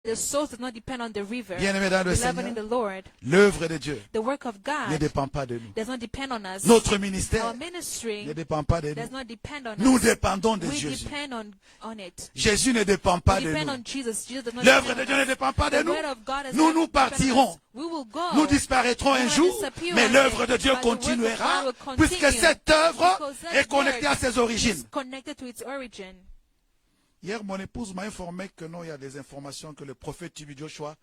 The source does not depend on the river. Bien-aimés dans le Beloved in Seigneur, the Lord, l'œuvre de Dieu the work of ne God dépend pas de nous. does not depend on us. Notre ministère Our ministry ne dépend pas de does nous. not depend on Nous us. dépendons de We Jésus. depend on it. Jésus ne dépend pas We de depend nous. on Jesus. Jesus does not L'œuvre depend de on Dieu ne us. dépend pas de The nous. word of God does Nous not nous depend on partirons. us. We will go. Nous disparaîtrons un We will jour, disappear mais one l'œuvre day. de Dieu But the work of continuera, God will puisque continue. cette œuvre Because that est connectée à word ses origines. is connected to its origin. Hier, mon épouse m'a informé que non, il y a des informations que le prophète Tibi Joshua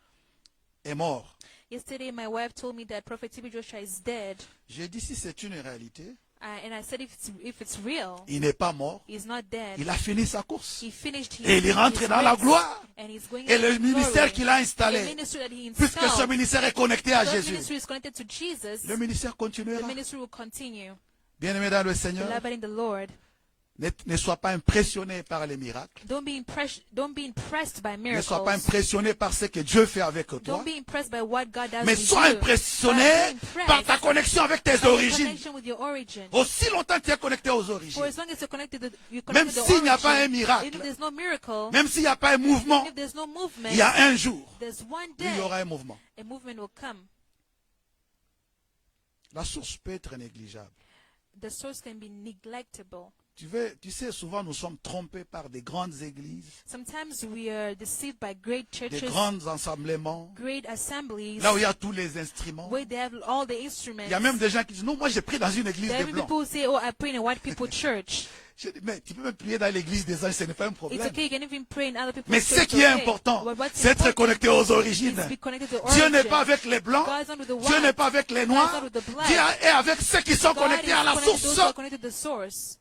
est mort. Yesterday, my wife told me that Prophet T.B. Joshua is dead. J'ai dit, si c'est une réalité, And I said, if it's real, il n'est pas mort. he's not dead. Il a fini sa course. He finished Et il est rentré dans la race, gloire. and he's going Et le into ministère glory. qu'il a The installé, ministry that he puisque ce installed, ministère est connecté à that Jésus, ministry is connected to Jesus. le ministère The continuera. ministry will continue. Bien-aimé dans le Seigneur, Beloved in the Lord, ne sois pas impressionné par les miracles. don't be impressed by Ne sois pas miracles. impressionné par ce que Dieu fait avec toi. Don't be impressed by what God does Mais with sois you. impressionné But par be ta impressed connexion avec tes by your origines. connection with your origin. Aussi longtemps que tu es connecté aux For origines, as long as you're connected même to the s'il n'y a pas un origin, miracle, even if there's no miracle, même s'il n'y a pas un mouvement, if there's no movement, il y a un jour there's one où il y day aura un mouvement. a movement will come. La source peut être négligeable. The source can be neglectable. Tu sais, souvent nous sommes trompés par des grandes églises, Sometimes we are deceived by great des churches, grands ensemblements, great assemblies, là où il y a tous les instruments. where they have all the instruments. Il y a même des gens qui disent, non, moi j'ai pris dans une église There de are blancs. people who say, oh, I pray in a white people church. Je dis, mais tu peux même prier dans l'église des anges, ce n'est pas un It's problème. okay, you can even pray in other people's Mais church. ce qui est okay. important, But what's c'est d'être important connecté aux is origines. to be connected to Dieu origin. n'est pas avec les blancs, God is not with the Dieu white. n'est pas avec les God is noirs, not with the black. Dieu est avec ceux qui sont God connectés is à la connected to those source. who are connected to the source.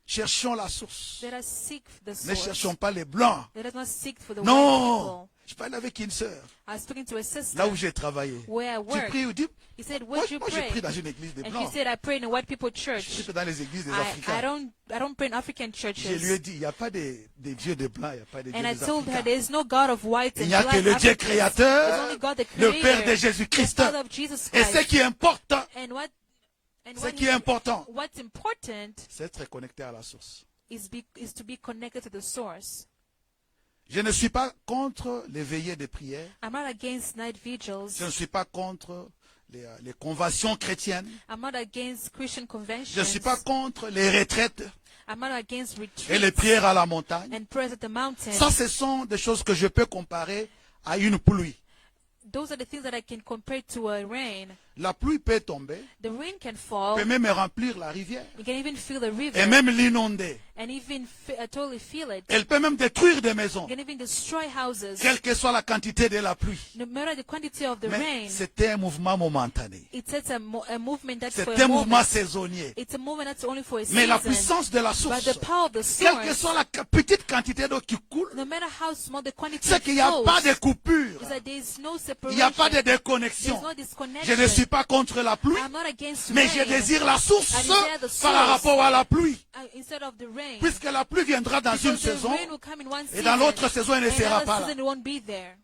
Cherchons la source. Let us seek the Ne source. cherchons pas les blancs. Let us not seek for the white Non. people. Je parlais avec une sœur, I was speaking to a sister là où j'ai travaillé. where I Tu work. pries ou dis, He said, moi, where'd you moi j'ai pray? pris dans une église des And she blancs. said, I pray in a white people Je church. suis que dans les églises des I Africains. don't pray in African Je lui ai churches. dit, il n'y a pas des dieux des blancs, il n'y a pas des dieux And I des told her, Africains. there is no God of white Il and n'y a black que le Dieu Africans. There's créateur, only God the le Père de Creator, the Jésus-Christ. Father of Jesus Et ce Christ. qui importe, And ce qui est important, what's important c'est d'être connecté à la source. is to be connected to the source. Je ne suis pas contre les veillées de prière. I'm not against night vigils. Je ne suis pas contre les conventions chrétiennes. I'm not against Christian conventions. Je ne suis pas contre les retraites I'm not against et les retreats prières à la montagne. and prayers at the mountain. Ça, ce sont des choses que je peux comparer à une pluie. Those are the things that I can compare to a rain. La pluie peut tomber, The rain can fall. peut même remplir la rivière You can even feel the river et même l'inonder. and even totally feel it. Elle peut même détruire des maisons, You can even destroy houses. quelle que soit la quantité de la pluie. No matter the quantity of the Mais rain, c'était un mouvement momentané. it's a movement that's for C'est a un mouvement moment. saisonnier. It's a movement that's only for a Mais la season. puissance de la But source, the power of the quelle que source, soit la petite quantité d'eau qui coule, no matter how small the quantity c'est qu'il n'y a flows, pas de coupure. is that there is no Il separation. n'y a pas de There's déconnexion. no Je disconnection. ne suis pas contre la pluie, I'm not against mais rain. je désire la source I desire the par source. rapport à la pluie. Instead of the rain. Puisque la pluie viendra dans une Because the saison, rain will come in one et season, dans l'autre saison, elle ne and sera another pas là. season it won't be there.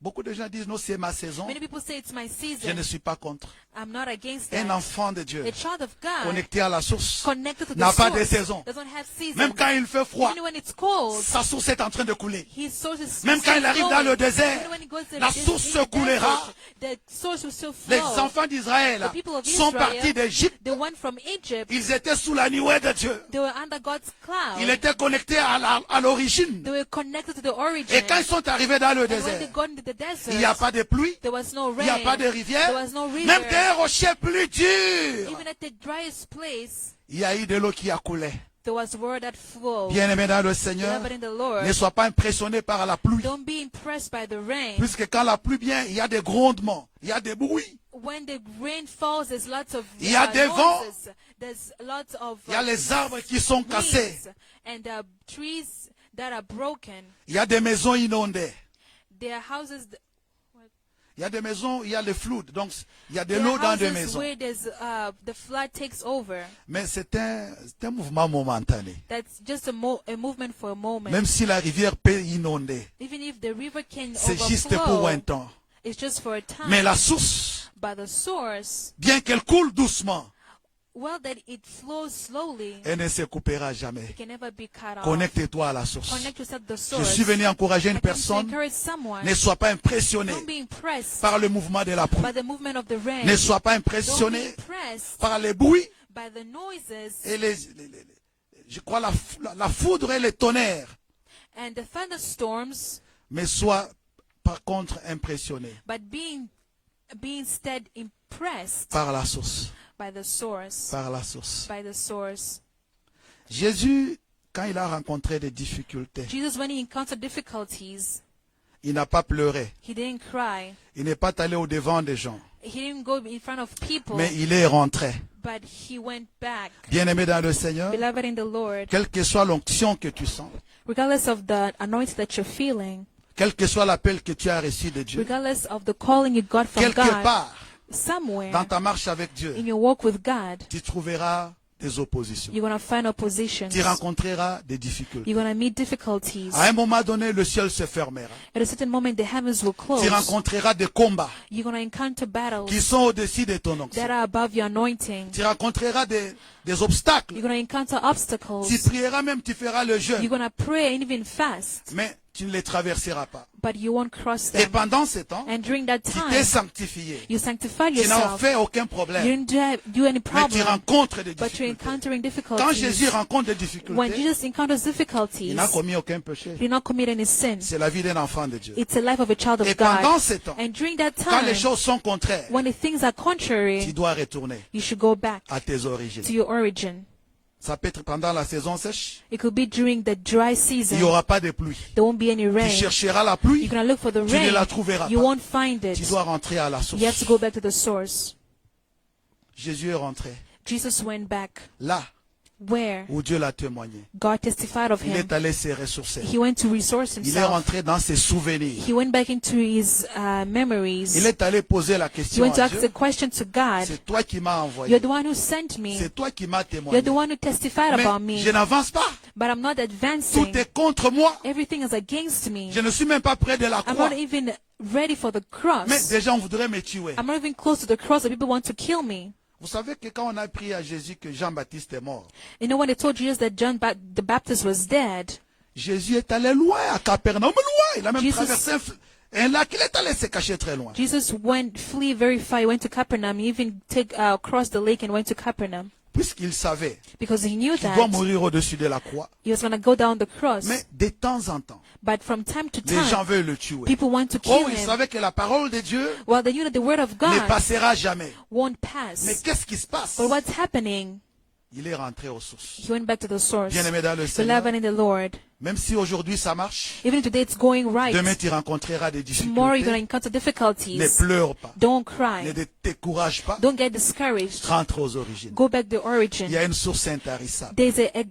Beaucoup de gens disent, non, c'est ma saison. Many people say it's my Je season. ne suis pas contre. I'm not against Un that. enfant de Dieu, A child of God, connecté à la source, connected to the n'a pas de source, saison. doesn't have season. Même quand il fait froid, Even when it's cold, sa source est en train de couler. his source is Même quand il arrive dans le désert, even when he goes to la the source desert, se coulera. the source will still Les flow. enfants d'Israël The people of sont Israel, partis d'Égypte. they went from Egypt, Ils étaient sous la nuée de Dieu. they were under God's cloud. Ils étaient connectés à l'origine. They were connected to the origin. Et quand ils sont arrivés dans le And when they désert, got into the desert, il n'y a pas de pluie, there was no il n'y a rain. pas de rivière, There was no river. même d'un rocher plus dur. Even at the driest place, Il y a eu de l'eau qui a coulé. there was water that flowed. Bien-aimé dans le Seigneur, Beloved in the Lord, ne sois pas impressionné par la pluie. don't be impressed by the rain. Puisque quand la pluie vient, il y a des grondements, il y a des bruits, When the rain falls, there's lots of il y a des vents, noises. There's lots of il y a les arbres qui sont cassés, winds and trees that are broken. il y a des maisons inondées. There are houses. Il y a des maisons, il y a les floods, donc il y a de There l'eau are dans des houses maisons. where there's the flood takes over. Mais c'est un mouvement momentané. That's just a movement for a moment. Même si la rivière peut inonder, Even if the river can c'est juste pour un overflow, temps. it's just for a time. Mais la source, But the source, bien qu'elle coule doucement, well that it flows slowly, et ne se coupera jamais. it can never be cut off. Connecte-toi à la source. Connect yourself to the Je source. suis venu encourager une I came to personne. encourage someone. Ne sois pas impressionné Don't be impressed par le mouvement de la pluie. by the movement of the rain. Ne sois pas Don't be impressionné impressed par les bruits by the noises et je crois la foudre et les tonnerres. and the thunderstorms, Mais sois par contre impressionné but being instead impressed par la source. by the source. Par la source. By the source. Jésus, quand il a rencontré des difficultés, Jesus, when he encountered difficulties, il n'a pas pleuré. he didn't cry. Il n'est pas allé au devant des gens. He didn't go in front of people, Mais il est rentré. but he went back. Bien-aimé dans le Seigneur, Beloved in the Lord, quelle que soit l'onction que tu sens, regardless of the anointing that you're feeling, quel que soit l'appel que tu as reçu de Dieu, regardless of the calling you got from quelque God, part somewhere dans ta marche avec Dieu, in your walk with God, tu trouveras des oppositions. you're going to find oppositions. Tu rencontreras des difficultés. You're going to meet difficulties. À un moment donné, le ciel se fermera. At a certain moment, the heavens will close. Tu rencontreras des combats You're going to encounter battles qui sont au-dessus de ton onction. that are above your anointing. Tu rencontreras des obstacles. You're going to encounter obstacles. Tu prieras même, tu feras le jeûne. You're going to pray and even fast, Mais tu ne les traverseras pas. but you won't cross Et them. pendant ce temps, And during that tu t'es time, sanctifié. you sanctified Tu n'as yourself. fait aucun You problème. didn't do any Mais tu problem, rencontres des but you're difficultés. encountering Quand Jésus difficulties. rencontre des When difficultés, Jesus encounters il difficulties, n'a commis aucun péché. he did not commit any sin. C'est la vie d'un enfant de Dieu. It's the life of a child Et of pendant God. ce temps, And during that quand les time, choses sont contraires, when the things are tu contrary, dois retourner you should go back à tes origines. to your origin. Ça peut être pendant la saison sèche. It could be during the dry Il season. n'y aura pas de pluie. There won't be any Tu rain. chercheras la You're pluie. going to look for the Tu ne la rain. trouveras You pas. won't find Tu it. dois rentrer à la source. You have to go back to the source. Jésus est rentré Jesus went back là where où Dieu l'a témoigné. God testified of Il him. est allé se ressourcer. He went to resource Il est himself. rentré dans ses souvenirs. He went back into his memories. Il est allé poser la He question went to à ask Dieu. the question to God. C'est toi qui m'as envoyé. You're the one who sent me. C'est toi qui m'as You're témoigné. the one who testified Mais about me. je n'avance pas. But I'm not Tout advancing. est contre moi. Everything is against me. Je ne suis même pas près de la I'm croix. not even ready for the Mais cross. déjà, on voudrait me tuer. I'm not even close to the cross that people want to kill me. Vous savez que quand on a prié à Jésus que Jean-Baptiste est mort, You know when they told Jesus that John the Baptist was dead, Jésus est allé loin à Capernaum, loin. Il a même Jesus- traversé un lac. Il est allé se cacher très loin. Jesus flee very far. He went to Capernaum. He even crossed the lake and went to Capernaum Puisqu'il savait because he knew qu'il doit that mourir au-dessus de la croix. he was going to go down the cross. Mais de temps en temps, But from time to les gens time, veulent le tuer. people want to Oh, kill il him. savait que la parole de Dieu Well, they knew that the word of ne God passera jamais. won't Mais pass. qu'est-ce qui se passe? But what's happening? Il est rentré aux sources. He went back to the source. Bien-aimé dans le Seigneur, Beloved in the Lord, même si aujourd'hui ça marche, even if today it's going right, demain tu rencontreras des tomorrow you're going to difficultés. encounter Ne difficulties. pleure pas. Don't Ne cry. te décourage pas. Don't get discouraged. Rentre aux origines. Go back to the Il y origin. a une source intarissable. There's an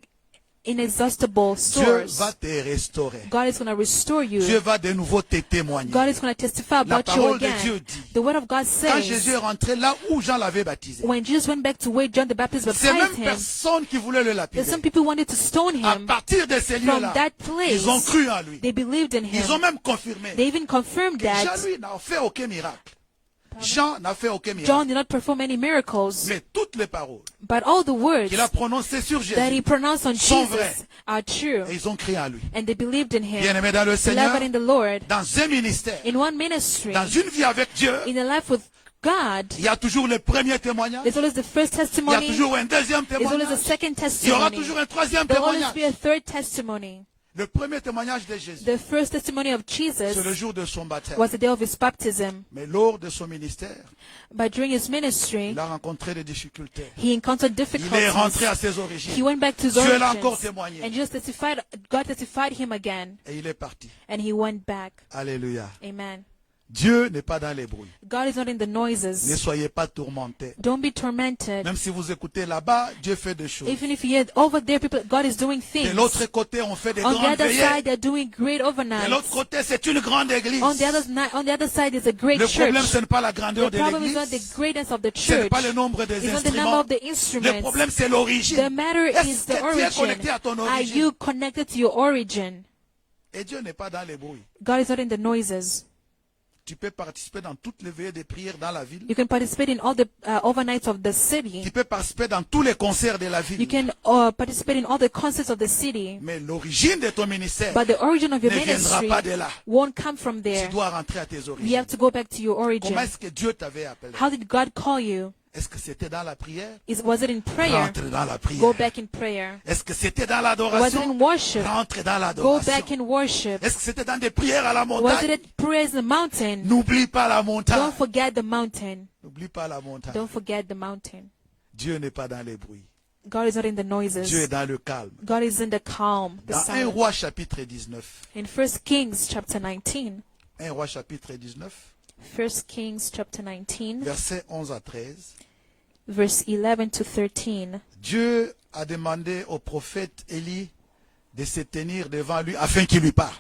inexhaustible Dieu source. va te restaurer. God is going to restore Dieu you. va de nouveau te témoigner. God is going to testify La about you parole de Dieu again. dit, The word of God quand Jésus says, est rentré là où Jean l'avait baptisé, when Jesus went back to where John the Baptist c'est baptized même him, personne qui voulait le that lapider. some people wanted to stone À him. partir de ces From lieux-là, that place, ils ont cru en lui. they believed in Ils ont him. même confirmé They even confirmed que Jean, that lui, n'a fait aucun miracle. Jean n'a fait aucun John miracle. did not perform any miracles, Mais toutes les paroles but all the words qu'il a prononcées sur that he Jésus, pronounced on sont Jesus vraies. are true, et ils ont cru en lui. and they believed in him. Bien-aimé dans le Seigneur, Beloved in the Lord, dans un ministère, in one ministry, dans une vie avec Dieu, in a life with God, il y a toujours le premier témoignage, there's always the first il y a testimony, toujours un deuxième there's always a témoignage, second il y aura testimony, toujours un troisième there'll always témoignage. be a third testimony. Le premier témoignage de Jésus, The first testimony of c'est le Jesus jour de son baptême. was the day of his baptism, Mais lors de son ministère, but during his ministry, il a rencontré des difficultés. he encountered Il est rentré difficulties. à ses origines. He went back to his Dieu l'a encore origins, témoigné. and just God testified him again, Et il est parti. and he went back. Alléluia. Amen. Dieu n'est pas dans les bruits. God is not in the Ne noises. soyez pas tourmentés. Don't be tormented. Même si vous écoutez là-bas, Dieu fait des choses. Even if you hear over there, God is doing De things. l'autre côté, on fait des On the grandes other veillées. side, they're doing great De overnights. l'autre côté, c'est une grande église. On the other side is a great Le problème, church. ce n'est pas la grandeur The de problem is not the l'église. greatness of the Ce n'est church. pas le nombre des It's not the number instruments. of the Le instruments. problème, c'est l'origine. The matter is Est-ce the que tu es connecté origin. à ton Are origine? you connected to your origin? Et Dieu n'est pas dans les bruits. God is not in the noises. Tu peux participer dans toutes les veillées de prière dans la ville. You can participate in all the overnights of the city. Tu peux participer dans tous les concerts de la You ville. can participate in all the concerts of the city. Mais l'origine de ton ministère But the origin of your ne viendra ministry pas de là. won't come from Tu there. dois rentrer à tes You origines. have to go back to your origin. Comment est-ce que Dieu t'avait appelé? How did God call you? Est-ce que c'était dans la prière? Was it in prayer? Rentre dans la Go prière. back in prayer. Est-ce que c'était dans Was it l'adoration? in worship? Rentre dans Go l'adoration. back in worship. Est-ce que c'était dans des prières à la Was it montagne? at prayers in the mountain? N'oublie pas la montagne. Don't forget the mountain. N'oublie pas la montagne. Don't forget the mountain. Dieu n'est pas dans les bruits. God is not in the Dieu est noises. dans le calme. God is in the calm, the Dans 1 silence. Roi chapitre 19. In 1 Kings chapter 19. 1 Roi chapitre 19. 1 Kings chapter 19, Versets 11 à 13. verse 11 to 13. Dieu a demandé au prophète Élie de se tenir devant lui afin qu'il lui parle.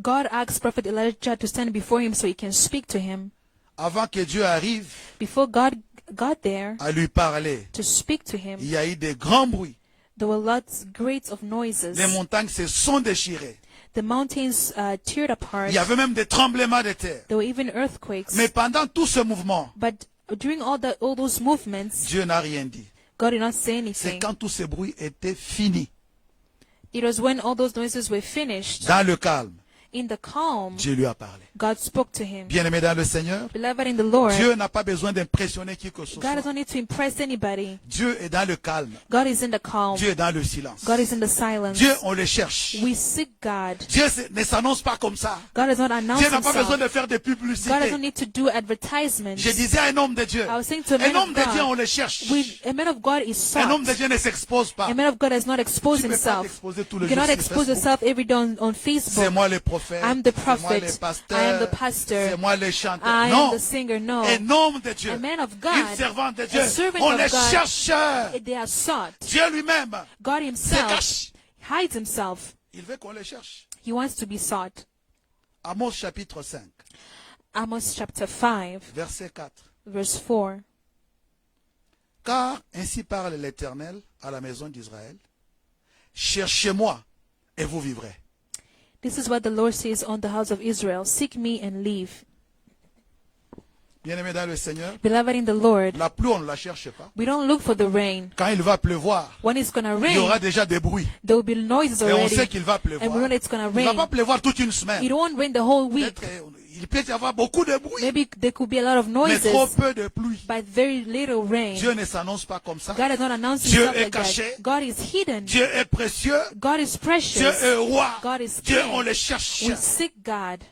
God asked Prophet Elijah to stand before him so he can speak to him. Avant que Dieu arrive Before God got there à lui parler, to speak to him, il y a eu des grands bruits. there were lots great of noises. Les montagnes se sont déchirées. The mountains teared apart. Il y avait même des tremblements de terre. There were even earthquakes. Mais pendant tout ce mouvement, But during all those movements, Dieu n'a rien dit. God did not say C'est anything. quand tous ces bruits étaient finis, It was when all those noises were finished, dans le calme, in the calm, Dieu lui a parlé. God spoke to him. Bien-aimé dans le Seigneur, Beloved in the Lord, Dieu n'a pas besoin d'impressionner qui que ce God soit. doesn't need to impress anybody. Dieu est dans le calme. God is in the calm. Dieu est dans le silence. God is in the silence. Dieu, on le cherche. We seek God. Dieu ne s'annonce pas comme ça. God does not announce Dieu n'a pas besoin himself. de faire de God publicité. doesn't need to do advertisements. Je disais à un homme de Dieu. I was saying to a Un man homme of de Dieu, on God, le cherche. a man of God is Un homme de sought. Dieu ne s'expose pas. A man of God does not expose Tu peux pas himself. t'exposer tous You les jours cannot sur expose Facebook. yourself every day on C'est Facebook. moi le prophète. I'm the C'est moi prophet. le I am pasteur. the pastor. C'est moi le chanteur. I am Non. the singer. No. Un homme de Dieu. A man of Une God. servante de Dieu. A servant On of les God. cherche. They are sought. Dieu lui-même God se himself cache. hides himself. Il veut qu'on le cherche. He wants to be sought. Amos chapitre 5, Amos chapter 5, verset 4. verse 4. Car ainsi parle l'Éternel à la maison d'Israël. Cherchez-moi et vous vivrez. This is what the Lord says on the house of Israel. Seek me and live. Bien-aimé dans le Seigneur, Beloved in the Lord, la pluie, on ne la cherche pas. we don't look for the rain. Quand il va pleuvoir, When it's going to il y aura rain, déjà des bruits. there will be noises Et on already. sait qu'il va And we pleuvoir. know that it's going to Il ne va pas rain. pleuvoir toute une semaine. It won't rain the whole week. Peut-être, il peut y avoir beaucoup de bruit, Maybe there could be a lot of mais trop noises, peu de pluie. but very little rain. Dieu ne s'annonce pas comme ça. God has not announced Dieu himself est like caché. that. God is hidden. Dieu est précieux. God is Dieu precious. est roi. God is Dieu, king. on le cherche. We seek God.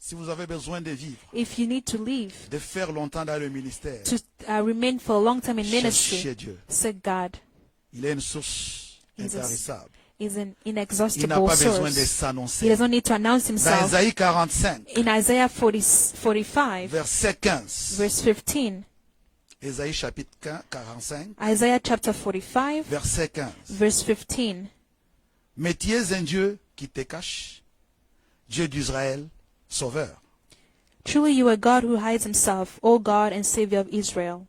Si vous avez besoin de vivre, If you need to live, de faire longtemps dans le ministère, to remain for a long time in ministry, cherchez Dieu. seek God. Il est une source He's a- intarissable. Is an Il n'a inexhaustible pas besoin de source. He s'annoncer. does not need to announce Dans himself. Isaïe 45, In Isaiah 45, verset 15. verse 15, Isaïe chapitre 45, Isaiah chapter 45, verset 15. verse 15. Mais tu es un Dieu qui te cache, Dieu d'Israël, sauveur. Truly you are God who hides himself, O God and Savior of Israel.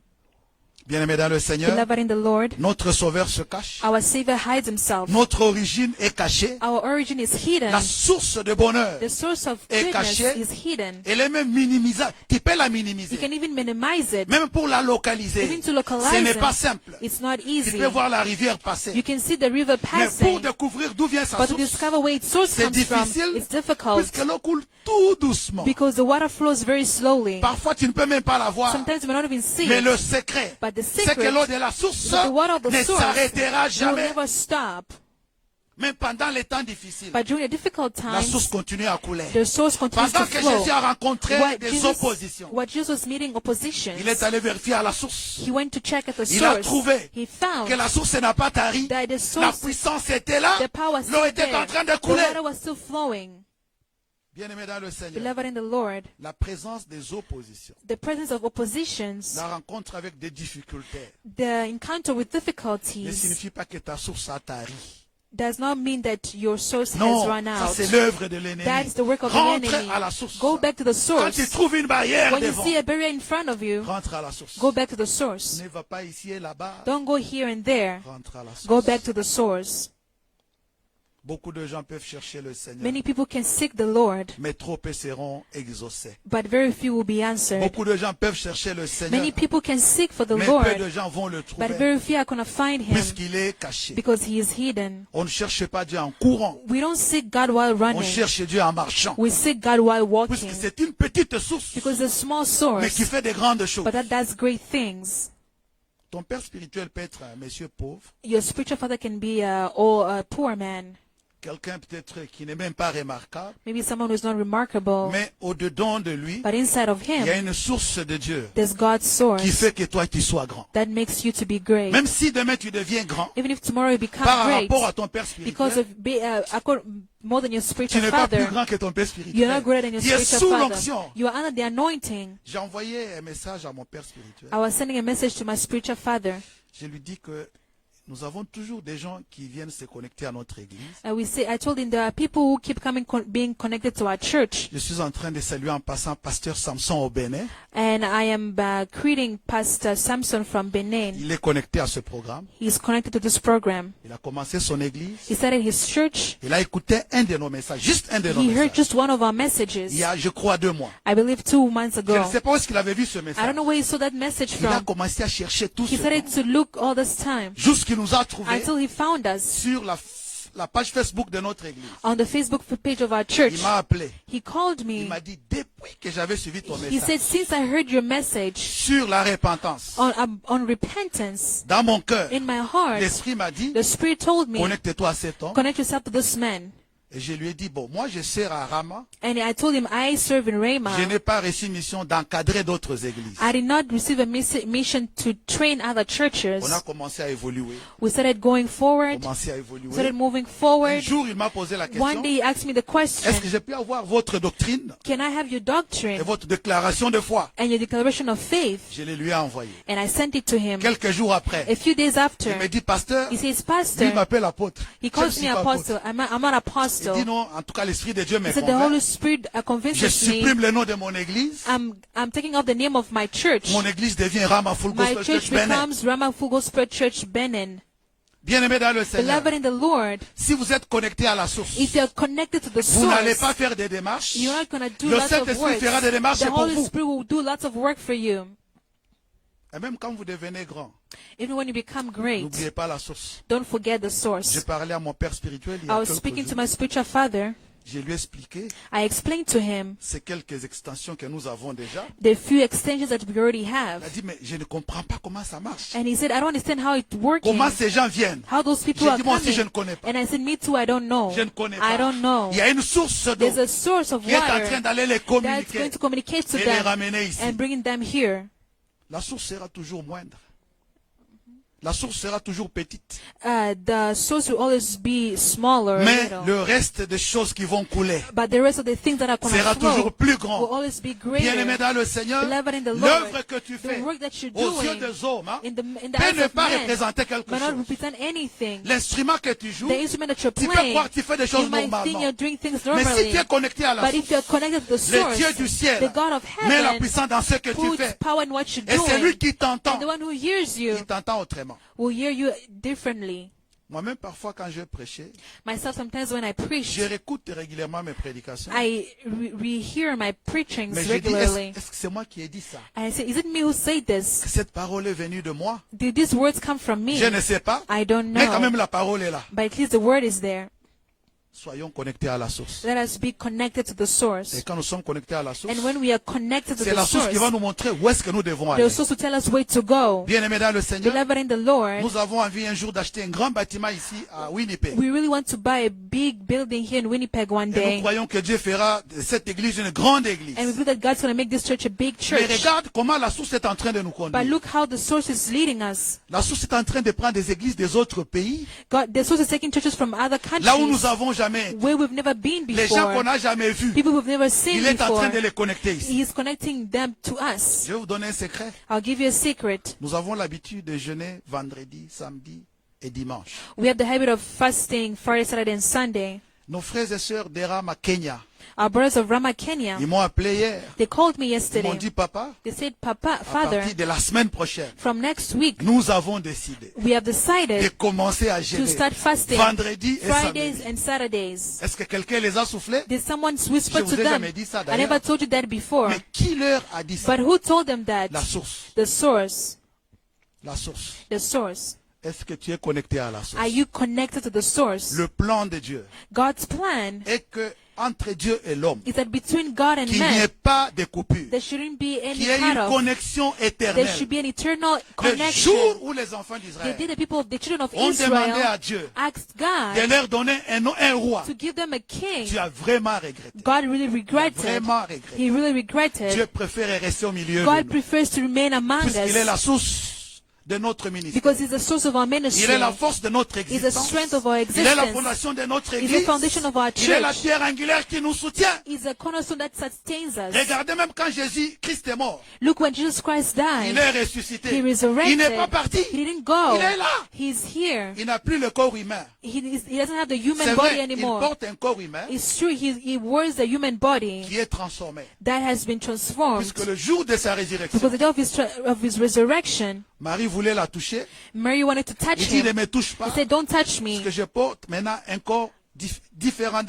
Bien-aimé dans le Seigneur, Beloved in the Lord, notre sauveur se cache. our Savior hides himself. Notre origine est cachée. Our origin is hidden. La source de bonheur, The source of est goodness cachée. is hidden. elle est même minimisable. Tu peux la You minimiser. can even minimize it, Même pour la localiser. even to Ce localize n'est it. pas simple. It's not Tu easy. peux voir la rivière You passer. can see the river Mais pour passing, découvrir d'où vient sa but to source, discover where its source c'est comes from, difficile it's difficult puisque l'eau coule tout doucement. because the water flows very slowly. Parfois, tu ne peux même pas la voir. Sometimes you may not even see Mais it, le secret, but the c'est que secret, l'eau de la source the water of the ne source s'arrêtera will jamais. never stop. Même pendant les temps difficiles, But during the difficult la source times, continue à couler. the source continues Pendant to que flow. Jésus a rencontré des oppositions, What Jesus was meeting oppositions, il est allé vérifier à la source. he went to check at the Il a source. trouvé He found que la source n'a pas tari. that the La source, puissance était là. the power was L'eau still était en there. train de The couler. water was still flowing. Bien-aimé dans le Seigneur, Beloved in the Lord, la présence des oppositions, the presence of oppositions, la rencontre avec des difficultés, the encounter with ne difficulties signifie pas que ta source a tari. does not mean that your source Non, has run ça out. c'est l'œuvre de l'ennemi. That's the work of the Rentre enemy. à la source. Go back to the Quand tu source. trouves une barrière When you devant, see a barrier in front of you, rentre à la source. go back to the source. Ne va pas ici et là-bas. Don't go here and there. Rentre à la source. Go back to the source. Beaucoup de gens peuvent chercher le Seigneur, Many people can seek the Lord, mais trop peu seront exaucés. but very few will be answered. Beaucoup de gens peuvent chercher le Seigneur, Many people can seek for the mais peu Lord, de gens vont le but trouver very few are going to find him puisqu'il est caché. because he is hidden. On ne cherche pas Dieu en courant, We don't seek God while on running. cherche Dieu en marchant. We seek God while walking Puisque c'est une petite source, because it's a small mais source, qui fait des grandes choses. but that does great things. Ton père spirituel peut être un monsieur pauvre, Your spiritual father can be a poor man, quelqu'un peut-être qui n'est même pas remarquable, maybe someone who's not remarkable, mais au-dedans de lui, but inside of il y a him, une source de Dieu there's God's qui source fait que toi tu sois grand. that makes you to be great. Même si demain tu deviens grand, Even if tomorrow you become par great, rapport à ton père because spirituel, of more than your tu spiritual n'es pas plus father, grand que ton père you're not spirituel. greater than your Tu es spiritual sous father. l'onction. You are under the anointing. J'ai envoyé un message à mon père spirituel. I was sending a message to my spiritual father. Je lui dis que nous avons toujours des gens qui viennent se connecter à notre église. I told him there are people who keep being connected to our church. Je suis en train de saluer en passant Pasteur Samson au Bénin. And I am greeting Pastor Samson from Benin. Il est connecté à ce programme. He's connected to this program. Il a commencé son église. He started his church. Il a écouté un de nos messages, juste un de nos He heard messages. just one of our Il messages. y a, je crois, 2 mois. I believe 2 months Je ne ago. sais pas où est-ce qu'il avait vu ce I don't message. know where he saw that message Il a from. commencé à chercher tout He ce started temps, to look all this time jusqu'il nous a trouvé until he found us sur la page Facebook de notre église. on the Facebook page of our Il church. m'a appelé. He called Il me. m'a dit, depuis que j'avais suivi ton He said, message since I heard your message sur la repentance, on repentance dans mon cœur, in my heart, l'Esprit m'a dit, the Spirit told me, connecte-toi à cet homme. connect yourself to this man. Et je lui ai dit, bon, moi je sers à Rama. And I told him, I serve in Je Ramah. n'ai pas reçu mission d'encadrer d'autres églises. I did not receive a mission to train other churches. On a commencé à évoluer. We started going forward, Commencé à évoluer. started moving Un forward. jour, il m'a posé la One question, day he asked me the question, est-ce que je peux avoir votre doctrine can I have your et doctrine votre déclaration de foi? and your declaration of faith? Je les lui ai envoyé. And I sent it to him. Quelques jours après, A few days after, il me dit, pasteur, he says, lui Pastor, m'appelle apôtre. he Je calls ne me suis pas apostle. I'm not Il apostle. dit non, en tout cas, l'Esprit de Dieu me He said, the Holy convainc. Spirit Je convinces me. supprime le nom de mon église. I'm taking off the name of my church. Mon église devient Rama Full My Gospel church Church Benin. becomes Ramah Full Gospel Church Benin. Bien-aimé dans le Seigneur, Beloved in the Lord, si vous êtes connecté à la source, if you're connected to the vous n'allez source, pas faire des démarches. you're not going to do Le lots of Saint-Esprit work. fera des démarches The pour Holy vous. Spirit will do lots of work for you. Et même quand vous devenez grand, Even when you become great, n'oubliez pas la source. don't forget the J'ai source. parlé à mon père spirituel il y I a was quelques speaking to jours. my spiritual father. Je lui ai expliqué I explained to him ces quelques extensions que nous avons déjà. the few extensions that we already Il a have. dit, mais je ne comprends pas comment ça marche. And he said, I don't understand how it's working. Comment ces gens viennent? How those people J'ai are dit, moi aussi, je ne coming. connais pas. And I said, me too, I don't know. Je ne connais I pas. don't know. Il y a une source d'eau There's a source of qui est en train water d'aller les that's going communiquer to communicate to et les them ramener ici. and bringing them here. La source sera toujours moindre. La source sera toujours petite. The source will always be smaller, Mais little. le reste des choses qui vont couler But the rest of the things that are going sera to toujours flow plus will grand. always be Bien-aimé greater. dans le Seigneur, Beloved in the Lord, l'œuvre que tu The fais work that you're aux yeux doing des hommes hein, in the peut eyes ne of pas men représenter quelque may not chose. represent anything. L'instrument que tu joues, The instrument that you're tu peux playing, croire que tu fais des you choses might think normalement. you're doing things Mais si normally. tu es connecté à la But if source, you're connected to the le source, Dieu du ciel the God of met la heaven puissance dans ce que tu puts fais. power in what you're Et c'est lui doing. qui t'entend. And the one who hears you Il t'entend autrement. will hear you differently. Moi-même, parfois, quand je prêchais, Myself, sometimes when I preach, je réécoute régulièrement mes prédications. I rehear my preachings Mais je dis, regularly. est-ce que c'est moi qui ai dit ça? And I say, is it me who said this? Que cette parole est venue de moi? Did these words come from me? Je ne sais pas. I don't Mais quand know. même, la parole est là. But at least the word is there. Soyons connectés à la source. Let us be connected to the Et source. quand nous sommes connectés à la source, And when we are connected to c'est the la source source, qui va nous montrer où est-ce que nous devons the aller. source will tell us where to go. Bien-aimés dans le Seigneur, Beloved in the Lord, nous avons envie un jour d'acheter un grand bâtiment ici à Winnipeg. we really want to buy a big building here in Winnipeg one Et nous day. croyons que Dieu fera de cette église une grande église. And we believe that God's going to make this church a big Mais church. regarde comment la source est en train de nous But conduire. look how the source is leading us. La source est en train de prendre des églises des autres pays, God, the source is taking churches from other là où nous countries avons jamais été. where we've never been Les gens qu'on before. n'a jamais vus, People we've never seen il est en train before. de les connecter ici. He is connecting them to us. Je vais vous donner un secret. I'll give you a secret. Nous avons l'habitude de jeûner vendredi, samedi et dimanche. We have the habit of fasting Friday, Saturday, and Sunday. Nos frères et sœurs d'Eram à Kenya, Our brothers of Rama, Kenya, ils m'ont appelé hier. they called me Ils m'ont yesterday. dit, papa, They said, Papa, à Father, partir de la semaine prochaine, from next week, nous avons décidé we have de decided commencer à to jeûner start fasting vendredi et Fridays samedi. and Saturdays. Est-ce que quelqu'un les a soufflés? Did someone Je whisper vous to ai them? jamais dit ça I never d'ailleurs. told you that before. Mais qui leur a dit ça? But who told them that? La source. The source. La source. The source. Est-ce que tu es connecté à la source? Are you connected to the source? Le plan de Dieu God's plan est que entre Dieu et l'homme, is that between God and qu'il n'y ait man, pas de coupure, there shouldn't be any qu'il y ait une cut-off. connexion There éternelle. should be an eternal Le connection. jour où les enfants The d'Israël day the people of the children of ont demandé à Israel Dieu asked de God leur donner un roi, to give them a king, tu as vraiment regretté. God really Tu as regretted. vraiment regretté. He really Dieu regretted. préfère rester au milieu de God nous, prefers to remain among puisqu'il est us la source de notre ministère. because He's the source of our Il ministry. est la force de notre He's the existence. strength of our Il est la existence. fondation de notre He's église. the foundation of our Il est la church. pierre angulaire qui nous soutient. He's the cornerstone that sustains us. Regardez, même quand Jésus Christ est mort, Look, when Jesus Christ il died, est ressuscité. He resurrected. Il n'est pas parti. He didn't go. Il est là. He's here. Il n'a plus le corps humain. He doesn't have the C'est human body vrai, il anymore. porte un corps humain It's true, he wears the human body qui est transformé. that has been transformed. Puisque le jour de sa résurrection, Because the day of his resurrection, Marie voulait la toucher. Mary wanted to touch Il dit, ne him. me touche pas. He said, don't touch Parce me. que je porte maintenant un corps différent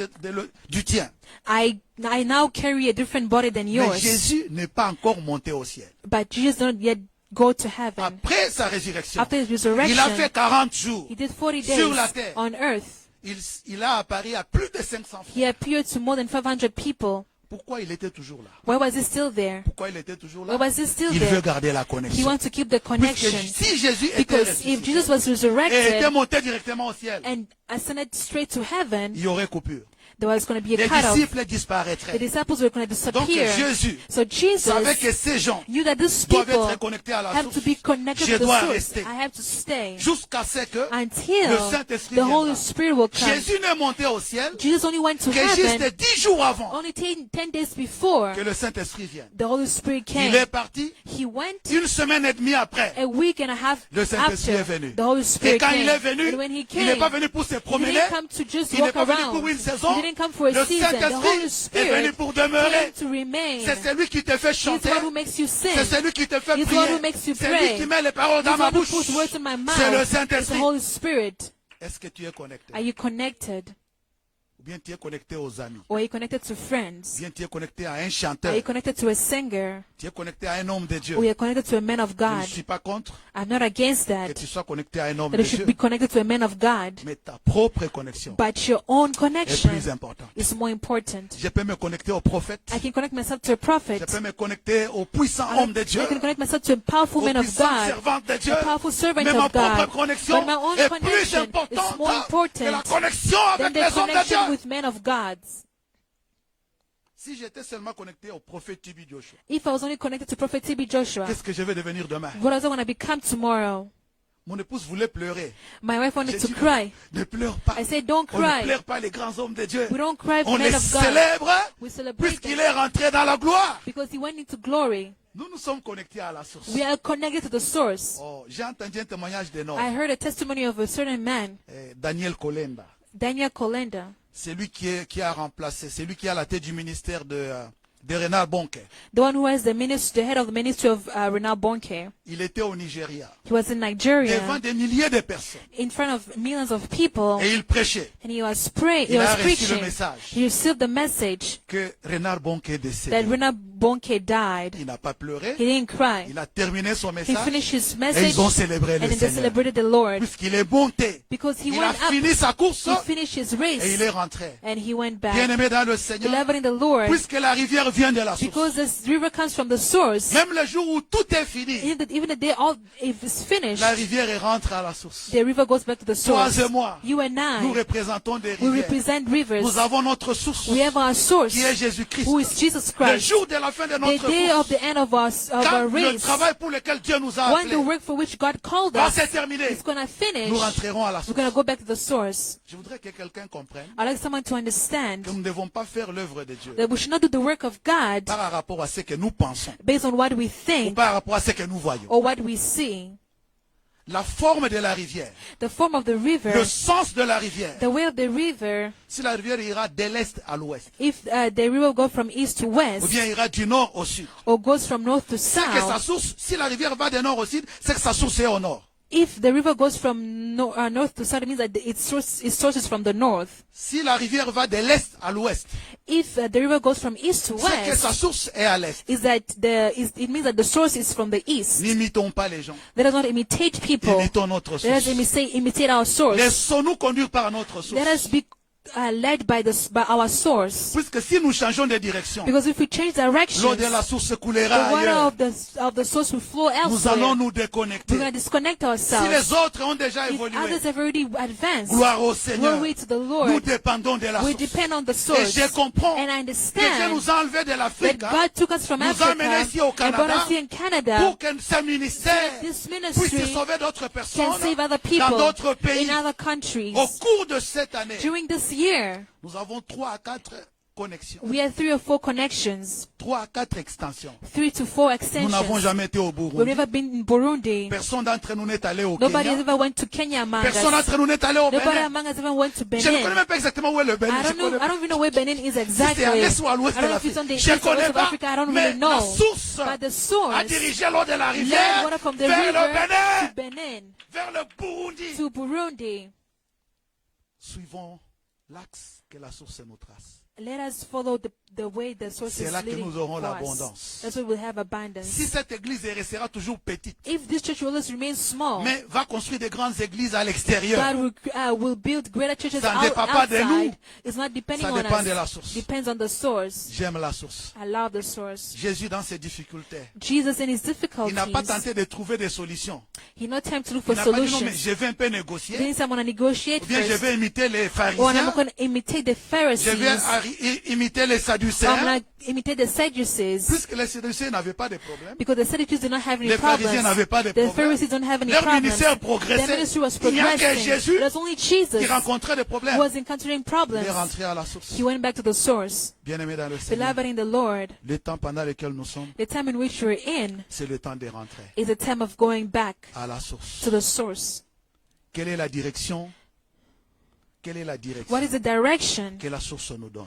du tien. I now carry a different body than Mais yours. Jésus n'est pas encore monté au ciel. But Jesus don't yet go to heaven. Après sa résurrection, After his il a resurrection, fait 40 jours. he did 40 sur days la terre. on earth. Il a apparu à plus de 500 He fois. appeared to more than 500 people. Pourquoi il était toujours là? Why was he still there? Pourquoi il était toujours là? Why was he still Il veut there? garder la He connexion. wants to keep the Puisque connection. si Jésus était Because if ressuscité Jesus was et était resurrected monté directement au ciel, and ascended straight to heaven, il y aurait coupure. there was going to be a Les cut-off. disciples The disparaîtraient. disciples were going to Donc disappear. Jésus So savait que Jesus ces gens knew that these doivent people être connectés à la have to source. be connected Je to the dois source. rester I have to stay jusqu'à ce que le until Saint-Esprit the Holy viendra. Spirit will come. Jésus n'est monté au ciel Jesus only went to que juste heaven 10 jours avant only 10 days before que le Saint-Esprit vienne. the Holy Spirit Il came. est parti He went une semaine et demie après. a week and a half Le Saint-Esprit est after venu. the Holy Et Spirit quand il came. est venu, And when he il n'est came, pas venu pour se he promener. didn't come to just Il n'est walk pas venu around. pour une He saison. didn't come for a Le season. The Holy Saint-Esprit est Spirit venu pour came demeurer. to remain. C'est celui qui te fait He's chanter. the one who makes you sing. C'est celui qui te fait He's the one who prier. makes you C'est lui pray. qui met les paroles He's dans the ma one who bouche. puts words in my mouth. C'est le It's the Saint-Esprit. Holy Spirit. Est-ce que tu es connecté? Are you connected? Ou bien tu es connecté aux amis? Or are you connected to Ou friends? bien tu es connecté à un Are chanteur? you connected to a singer? Tu es connecté à un homme de Dieu? Or are you connected to a man of Je ne God? suis pas contre I'm not against que that. tu sois connecté à un homme That de you should Dieu. be connected to a man of God. Mais ta propre connexion But your own est connection plus importante. is more important. Je peux me connecter au prophète. I can connect myself to a prophet. Je peux me connecter au puissant I homme de Dieu. can connect myself to a powerful Au man of puissant God. servant de Dieu. A powerful servant Mais ma of propre God. connexion But my own est plus connection is importante more que la important connexion than avec the les hommes de connection Dieu. with men of God. Si j'étais seulement connecté au prophète Tibi Joshua, If I was only connected to Prophet TB Joshua, qu'est-ce que je vais devenir demain? what was I going to become tomorrow? Mon épouse voulait pleurer. My wife J'ai wanted to dit, cry. ne pleure pas. I said, don't On ne cry. pleure pas les grands hommes de Dieu. We don't cry On men les of God. célèbre We celebrate puisqu'il them est rentré dans la gloire. because he went into glory. Nous nous sommes connectés à la source. We are connected to the source. Oh, j'ai entendu un témoignage de nom. I heard a testimony of a certain man, Daniel Kolenda. Daniel Kolenda. C'est lui qui a remplacé, c'est lui qui a la tête du ministère de Renard Bonke. The one who was the head of the ministry of Renal Bonke. Il était au Nigeria, He was in Nigeria devant des milliers de personnes. in front of millions of people, Et il prêchait and he was praying. He Il a was reçu le preaching. message. He received the message que Renard Bonke est that décédé. Renal Bonke died. Il n'a pas pleuré. He didn't cry. Il a terminé son He message. finished his Et message, ils ont célébré and le then they Seigneur. celebrated the Lord Puisqu'il est monté. because he Il a went up. fini sa course He finished his et il est race, rentré. and he went back. Bien-aimé dans le Seigneur, Beloved in the Lord, puisque la rivière vient de la source. because this river comes from the source. Même le jour où tout est fini, Even the day all if it's finished, la rivière rentre à la source. the river goes back to the Toi source. et moi, You and nous I, représentons des we rivières. represent rivers. Nous avons notre source, We have our source, qui est Jésus-Christ. who is Jesus Le Christ. jour de la fin de The notre day of course, the end of our quand le race, travail pour lequel Dieu nous a when the appelés work for which God called va us se terminer, is going to finish, nous rentrerons à la we're source. going to go back to the source. Je voudrais que quelqu'un comprenne I'd like someone to understand que nous ne devons pas faire l'œuvre de Dieu that we should not do the work of God par rapport à ce que nous pensons based on what we ou think par rapport à ce que nous voyons. or what we see. la forme de la rivière, the form of the river, le sens de la rivière. the way of the river, Si la rivière ira de l'est à l'ouest, if the river goes from east to ou west, bien ira du nord au sud, or goes from north to c'est que sa south, source, si la rivière va du nord au sud, c'est que sa source est au nord. if the river goes from north to south, it means that its sources from the north. Si la rivière va de l'est à l'ouest, If the river goes from east to c'est que sa west, source est à l'est. it means that the source is from the east. N'imitons pas les gens, Let us not imitate people. imitons notre Let us source. imitate our source. Laissons-nous conduire par notre source. Let us be led by our source. Puisque si nous changeons de direction, Because if we change directions, l'eau de la source coulera the water ailleurs. of the source will flow Nous allons elsewhere. nous We're déconnecter. going to disconnect Si ourselves. les autres ont déjà If évolué, others have already advanced, gloire au Seigneur. glory to the Nous Lord. dépendons de la We source. depend on the Et source. je comprends And I que Dieu understand nous a enlevés de that l'Afrique God took us from nous a amenés Africa ici au and brought Canada us here in Canada pour que ce ministère this puisse ministry sauver d'autres personnes can save other dans people d'autres pays. in other countries. Au cours de cette année, During this year, nous avons 3 à 4 connexions, we had 3 or 4 connections, 3 à 4 extensions. 3 to 4 Nous n'avons extensions. jamais été au We've Burundi. never been in Burundi. Personne d'entre nous n'est allé au Nobody has Kenya. ever went to Kenya among Personne us. d'entre nous n'est allé au Nobody Bénin. among us ever went to Je ne connais Benin. même pas exactement où est le Bénin. I Je don't know. connais I don't even know where Benin is si exactly. c'est à I l'est ou à l'ouest de don't know if it's on the l'Afrique. east Je or ne connais west of pas. Africa. I don't Mais really la know. source But the a source dirigé l'eau de la led rivière water from the vers le river Bénin, to Benin, vers le Burundi. to Burundi. Suivons l'axe que la source nous trace. Let us follow the way the source C'est is là que leading nous aurons for l'abondance. us. That's why we'll have abundance. Si cette église restera toujours petite, If this church will always remain small, mais va construire des grandes églises à l'extérieur, God will build greater churches Ça ne dépend pas de nous. outside. It's not depending Ça on dépend us. de la source. Depends on the source. j'aime la source. I love the source. Jésus, dans ses difficultés, Jesus in his il difficulties, n'a pas tenté de trouver des solutions. he no time to look Il for n'a pas dit non, mais solutions. je vais un peu He négocier, didn't say I'm going to negotiate ou bien je first, vais imiter les or I'm pharisiens, going to imitate the je vais Pharisees, imiter les or I'm sadducéens, going to imitate the Sadducees. puisque les sadducéens n'avaient pas de problème. Because the Sadducees did not have any Les pharisiens problems. n'avaient pas de The problème. Pharisees don't have any Leur problems. ministère Their progressait. ministry was Il n'y a que progressing. Jésus It was only Jesus qui rencontrait des who problèmes. was encountering Il problems. est rentré à la source. He went back to the source. Bien-aimé dans le Seigneur, Beloved in the Lord, le temps pendant lequel nous sommes, the time in which we're in c'est le temps de rentrer is a time of going back à la source. to the source. Quelle est la direction? Quelle est la direction What is the direction que la source nous donne?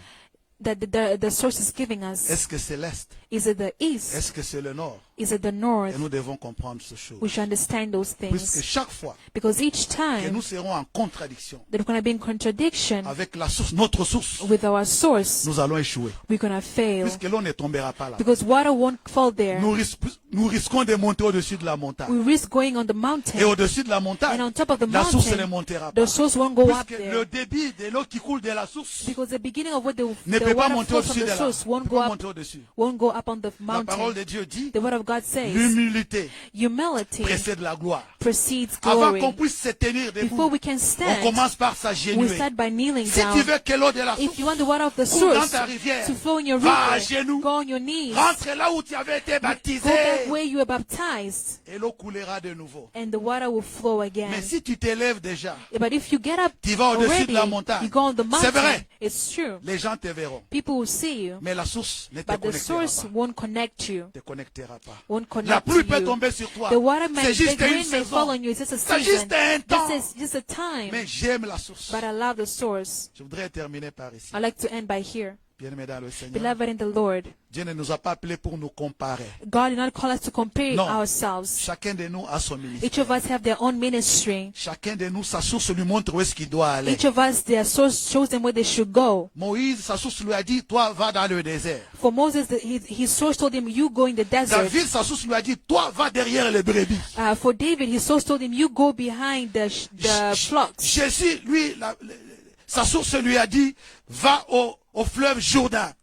that the source is giving us? Est-ce que c'est l'Est? Is it the east? Est-ce que c'est le Nord? Is it the Et north? nous devons comprendre ce chose. We should understand those Puisque things. chaque fois Because each que time nous serons en contradiction that we're going to be in contradiction avec la source, notre source, with our source, nous allons échouer. we're going to fail. Puisque l'eau ne tombera pas là. Because water won't fall there. Nous risquons de monter au-dessus de la montagne. We risk going on the Et mountain. au-dessus de la montagne, And on top of the la source ne mountain, montera pas. the source won't go up Puisque le there. débit de l'eau qui coule de la source Because the beginning of what ne the peut pas water monter flows from au-dessus de the là. source Ne won't peut go pas up, monter au-dessus. won't go up on the La parole mountain. de Dieu dit, The word of God says, l'humilité humility précède la gloire. precedes Avant glory. qu'on puisse se tenir Before debout, we can on stand, commence par we s'agenouiller. start by kneeling Si tu down. veux que l'eau de la If source you want the water of the coule dans source ta rivière, to flow in your va à river, genoux, go on your knees, rentre là où tu avais été go baptisé, back where you were baptized, et l'eau coulera de nouveau. and the water will flow again. Mais si tu t'élèves déjà, But if you get up tu vas au-dessus already, de la montagne. you go on the C'est mountain, vrai. it's true. Les gens te verront. People will see you, Mais la source ne te but the connectera source pas. won't connect you, Te connectera pas. won't La connect pluie to peut you. tomber sur toi. The water C'est may, juste the une rain may fall saison. on you, it's just a C'est season. juste un temps. This is just a time. Mais j'aime la source. But I love the source. Je voudrais terminer par ici. I like to end by here. Bien-aimé dans le Seigneur. Beloved in the Lord, Dieu ne nous a pas appelés pour nous comparer. God did not call us to compare Non. ourselves. Chacun de nous a son Each ministère. of us have their own ministry. Chacun de nous, sa source lui montre où est-ce qu'il doit aller. Each of us, their source shows them where they should go. Moïse, sa source lui a dit, toi, va dans le désert. For Moses, his source told him, you go in the desert. David, sa source lui a dit, toi, va derrière les brebis. For David, his source told him, you go behind the flocks. Jésus, lui, sa source lui a dit, va au fleuve Jourdain.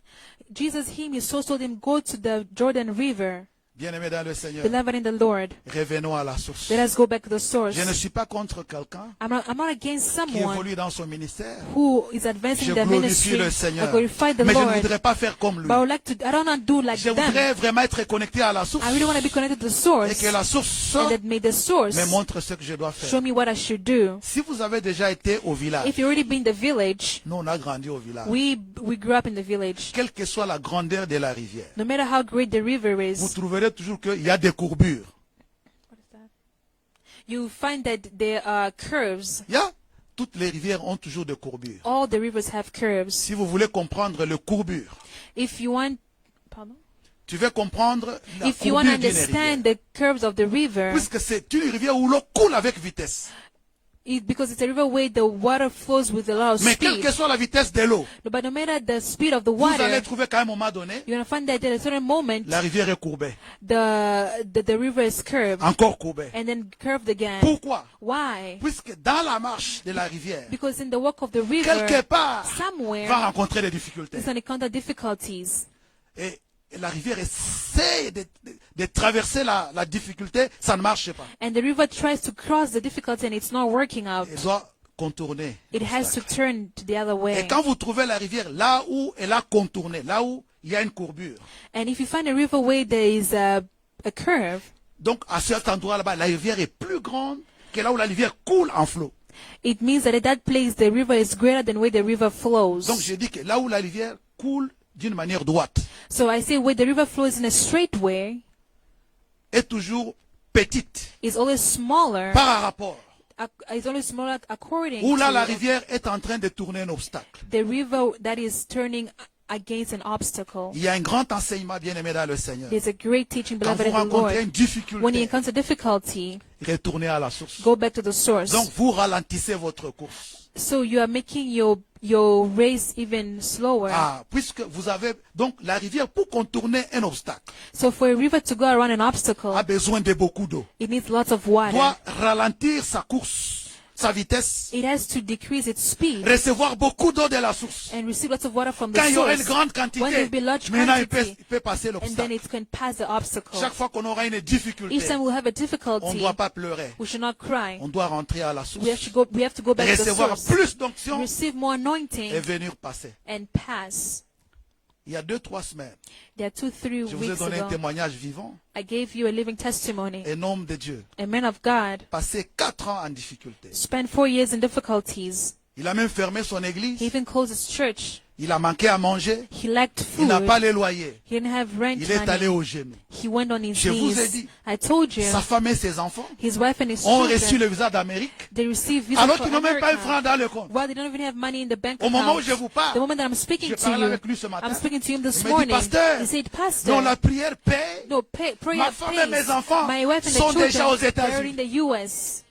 Jesus, his source told him, go to the Jordan River. Bien-aimé dans le Seigneur, Beloved in the Lord, revenons à la source. let us go back to the source. Je ne suis pas contre quelqu'un I'm not against qui someone évolue dans son ministère. who is advancing Je their glorifie ministry. le I Seigneur. glorify the Mais je ne Lord. voudrais pas faire comme lui. But I would like to, I don't want to do like Je them. voudrais vraiment être connecté à la source. I really want to be connected to the Et source. que la source And that may the source me montre ce que je dois faire. show me what I should do. Si vous avez déjà été au village, If you already been in the village, nous on a grandi au village. we grew up in the village. Quelle que soit la grandeur de la rivière, No matter how great the river vous is, trouverez toujours qu'il y a des courbures. you find that there are curves. Toutes les rivières ont toujours des courbures. All the rivers have curves. Si vous voulez comprendre les courbures, If you want, pardon? tu veux comprendre la If you want to courbure d'une rivière. understand the curves of the river, Puisque c'est une rivière où l'eau coule avec vitesse. because it's a river where the water flows with a lot of Mais quelle speed. que soit la vitesse de l'eau, But no matter the speed of the vous allez water, trouver qu'à un moment donné, you're going to find that at a certain moment, la rivière est courbée. the river is curved Encore courbée. and then curved again. Pourquoi? Why? Puisque dans la marche de la rivière, Because in the walk of the quelque river, part, somewhere, va rencontrer des difficultés. it's going to encounter difficulties. Et la rivière essaie de traverser la difficulté, ça ne marche pas. And the river tries to cross the difficulty and it's not working out. Elle doit contourner. It has to turn to the other Et way. quand vous trouvez la rivière là où elle a contourné, là où il y a une courbure, And if you find a river where there is a curve, donc à cet endroit là-bas, la rivière est plus grande que là où la rivière coule en flot. it means that at that place the river is greater than where the river flows. Donc je dis que là où la rivière coule d'une manière droite So I say where the river flows in a straight way est toujours petite is always smaller. par rapport Is always smaller according où là la to rivière est en train de tourner un obstacle. the river that is turning against an obstacle. Il y a un grand enseignement bien aimé dans le Seigneur. There's a great teaching, Quand beloved vous in the Lord. rencontrez une When you difficulté, encounter difficulty, retournez à la source. go back to the source. Donc vous ralentissez votre course. So you are making your race even slower. Puisque vous avez donc la rivière pour contourner un obstacle So for a river to go around an obstacle, a besoin de beaucoup d'eau. it needs lots of water. Doit ralentir sa course, sa vitesse, It has to decrease its speed recevoir beaucoup d'eau de la source. and receive lots of water from the Quand il y aura une source. grande When there quantité, will be large maintenant quantity, il peut passer and then l'obstacle. it can pass the obstacle. Chaque fois qu'on aura une difficulté, Each time we'll have a on ne difficulty, doit pas pleurer. we should not cry. On doit rentrer à la source, We have to go back to the recevoir source, plus d'onction receive more et anointing, venir passer. and pass. Il y a 2-3 semaines, There are 2-3 je vous ai weeks donné un ago, témoignage vivant. I gave you a living testimony. Un homme de Dieu, A man of God passé 4 ans en difficulté. spent 4 years in difficulties. Il a même fermé son He église. even closed his church. Il a manqué à manger. He lacked Il n'a food. pas les loyers. He didn't have rent Il est allé money. aux genoux. He went on his Je vous ai knees. dit, I told you, sa femme et ses enfants his wife and his ont reçu children, le visa d'Amérique they received visa alors for qu'ils n'ont même pas un America. franc dans le compte. Well, they don't even have money in the bank Au moment où account. je vous parle, The moment that I'm speaking je to parlais you, avec lui ce matin. I'm speaking to him this Il me dit, morning. Pasteur, He said, non, Pastor, la prière paie. no, prayer Ma femme et mes pays. enfants My wife and sont the déjà aux children, they're in États-Unis. the U.S.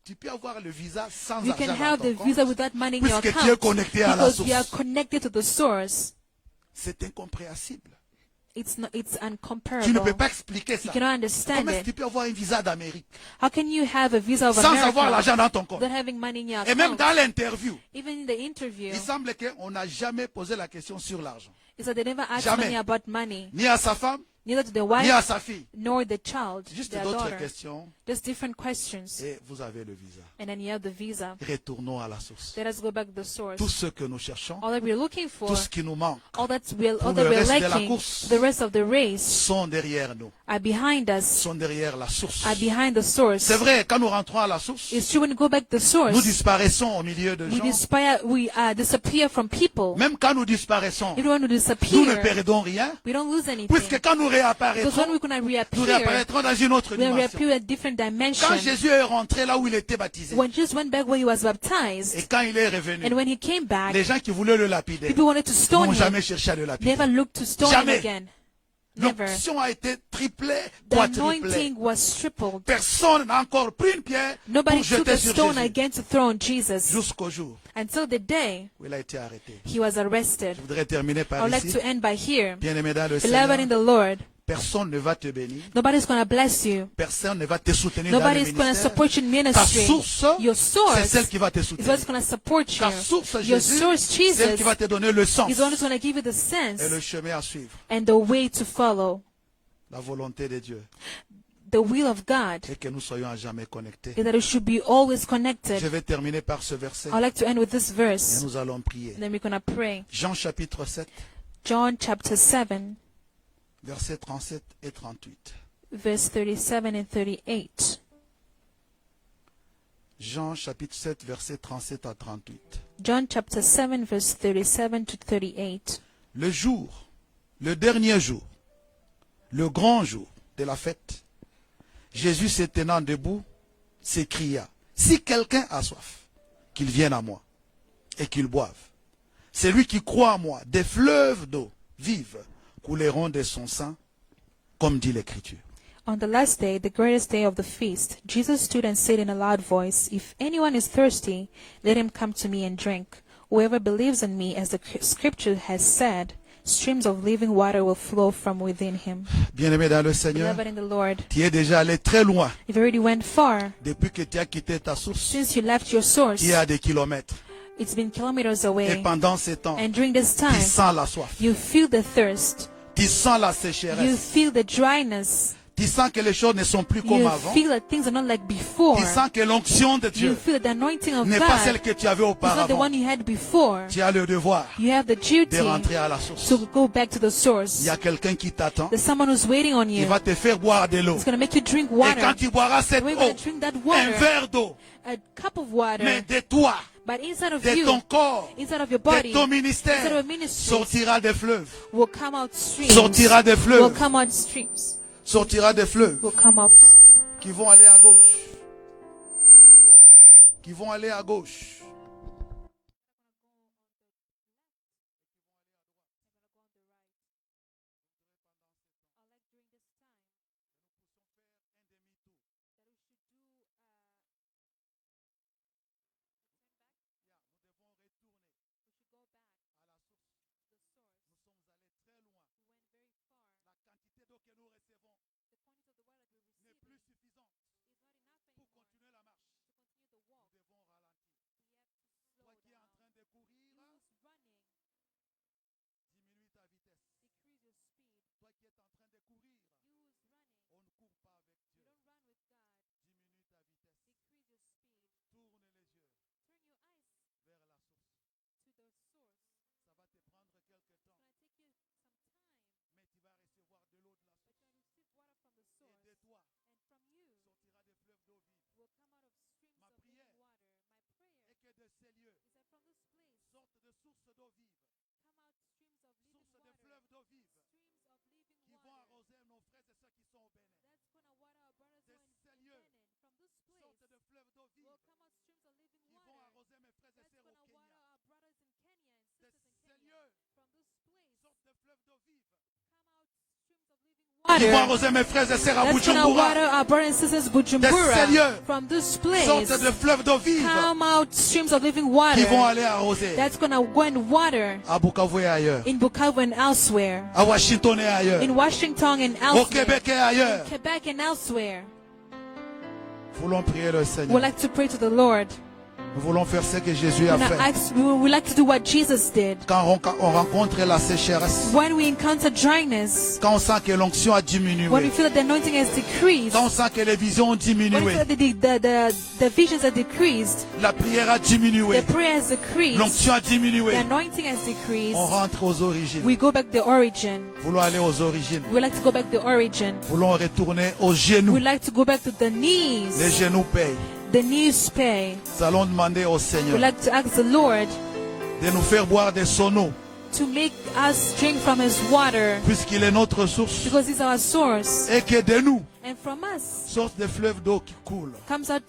Tu peux avoir le visa sans You can argent have dans the ton visa compte. without money in your Puisque tu es account connecté à la because we are source. connected to the source. C'est incompréhensible. It's Tu ne incomparable. peux pas expliquer You ça. cannot understand Comment est-ce que tu it. peux avoir un visa d'Amérique How can you have a visa of sans avoir America l'argent dans ton compte? without having money in your Et même account? dans l'interview, Even in the interview, il semble qu'on n'a jamais posé la question sur l'argent. it's that they never asked Jamais. money about money, Ni à sa femme, neither to the ni à wife sa fille. nor the child, Juste their d'autres daughter. questions Just different questions. et vous avez le visa. And then you have the visa. Retournons à la source. Let us go back to the source. Tout ce que nous cherchons, All that we're looking for, tout ce qui nous manque, all that Pour we're le reste de la lacking, course. the rest of the race sont derrière nous, are behind us, sont derrière la source. are behind the source. C'est vrai, quand nous rentrons à la source, It's true when you go back to the nous source, disparaissons au milieu de gens. we disappear from people. Même quand nous disparaissons, Even when we nous ne disappear, perdons rien, we don't lose anything. puisque quand nous Because when réapparaîtrons, we're going to nous reappear, réapparaîtrons dans une autre we're going to dimension. reappear at different dimension. Quand Jésus est rentré là où il était baptisé, When Jesus went back where he was et baptized, quand il est revenu, and when he came back, les gens qui voulaient le lapider people wanted to stone n'ont him. jamais cherché à le lapider. Never looked to stone him Jamais. again. Never. L'onction a été triplée, The quadruplée. anointing was tripled. Personne n'a encore pris une pierre Nobody pour took jeter a sur stone Jésus again to throw on Jesus jusqu'au jour until the day où il a été arrêté. he was arrested. Je voudrais terminer I par would like ici. to end by here. Bien-aimé dans le Beloved in Seigneur, the Lord, personne ne va te bénir. nobody's going to bless you. Personne ne va te soutenir dans le Nobody's going to ministère. support you in Ta ministry. source, Your c'est source celle qui va te is soutenir. what's going to support you. Ta source, Your Jésus, source, celle Jesus, qui va te donner le sens is the one who's going to give you the et sense le chemin à suivre. and the way to follow. La volonté de Dieu The will of God est que nous soyons à jamais connectés. is that we should be always Je connected. vais terminer par ce verset I'd like to end with this et verse, nous allons prier. and then we're going to pray. Jean chapitre 7, John chapter 7, versets 37 et 38. verse 37 and 38. Jean chapitre 7, versets 37 à 38. John chapter 7, verse 37 to 38. Le jour, le dernier jour, le grand jour de la fête, Jésus se tenant debout, s'écria, si quelqu'un a soif, qu'il vienne à moi et qu'il boive. Celui qui croit en moi, des fleuves d'eau vive couleront de son sein, comme dit l'Écriture. On the last day, the greatest day of the feast, Jesus stood and said in a loud voice, If anyone is thirsty, let him come to me and drink. Whoever believes in me, as the scripture has said, streams of living water will flow from within him. Bien-aimé dans le Seigneur, Beloved in the Lord, tu es déjà allé très loin you've already went far. depuis que tu as quitté ta source. Since you left your source, Il y a des kilomètres. it's been kilometers Et away. pendant ces temps, And during this tu time, sens la soif. you feel the thirst. Tu sens la You sécheresse. feel the dryness. Tu sens que les choses ne sont plus comme You avant. feel that things are not like before. Tu sens que l'onction de You Dieu feel that the anointing of n'est pas God celle que tu avais is not the auparavant. one you had before. Tu as le devoir You have the de duty rentrer à la source. to go back to the Il source. y a quelqu'un qui t'attend. There's someone who's waiting on Il you. va te faire boire de l'eau. It's going to make you drink Et water. quand tu boiras cette We're eau, going to drink that un water, verre d'eau, a cup of water, mais de toi, but inside of de ton you, corps, inside of your de body, ton inside of ministère, your ministry, sortira des fleuves. will come out streams. Sortira des Will fleuves. come out streams. Sortira des fleuves Will come out. qui vont aller à gauche. Qui vont aller à gauche. Qui vont Water. arroser mes frères et sœurs à That's going to Bujumbura. water our brothers and sisters Des Bujumbura. sérieux. From this place, Sortent de fleuves d'eau vive come out streams of living qui water. vont aller arroser That's going to go and water à Bukavu et ailleurs, in Bukavu and elsewhere. à Washington et ailleurs, In Washington and au elsewhere. Québec et ailleurs. Quebec and elsewhere. Voulons prier le We'd Seigneur. like to pray to the Lord. Nous voulons faire ce que Jésus a fait. We would like to do what Jesus did. Quand on rencontre la sécheresse, When we encounter dryness, quand on sent que l'onction a when we diminué, feel that the anointing has decreased, quand on sent que les visions ont when we diminué, feel that the visions are decreased, la prière a diminué, the prayer has decreased, l'onction a the diminué, anointing has decreased, on rentre aux origines. we go back to the origin. Voulons aller aux origines. We like to go back to the origin. Voulons retourner aux genoux. We like to go back to the Les knees. genoux payent. The knees pay. Nous allons demander au We Seigneur like to ask the Lord de nous faire boire de son eau, to make us drink from His water, puisqu'il est notre source, because He's our source. et que de nous And from us sortent des fleuves d'eau qui coulent. comes out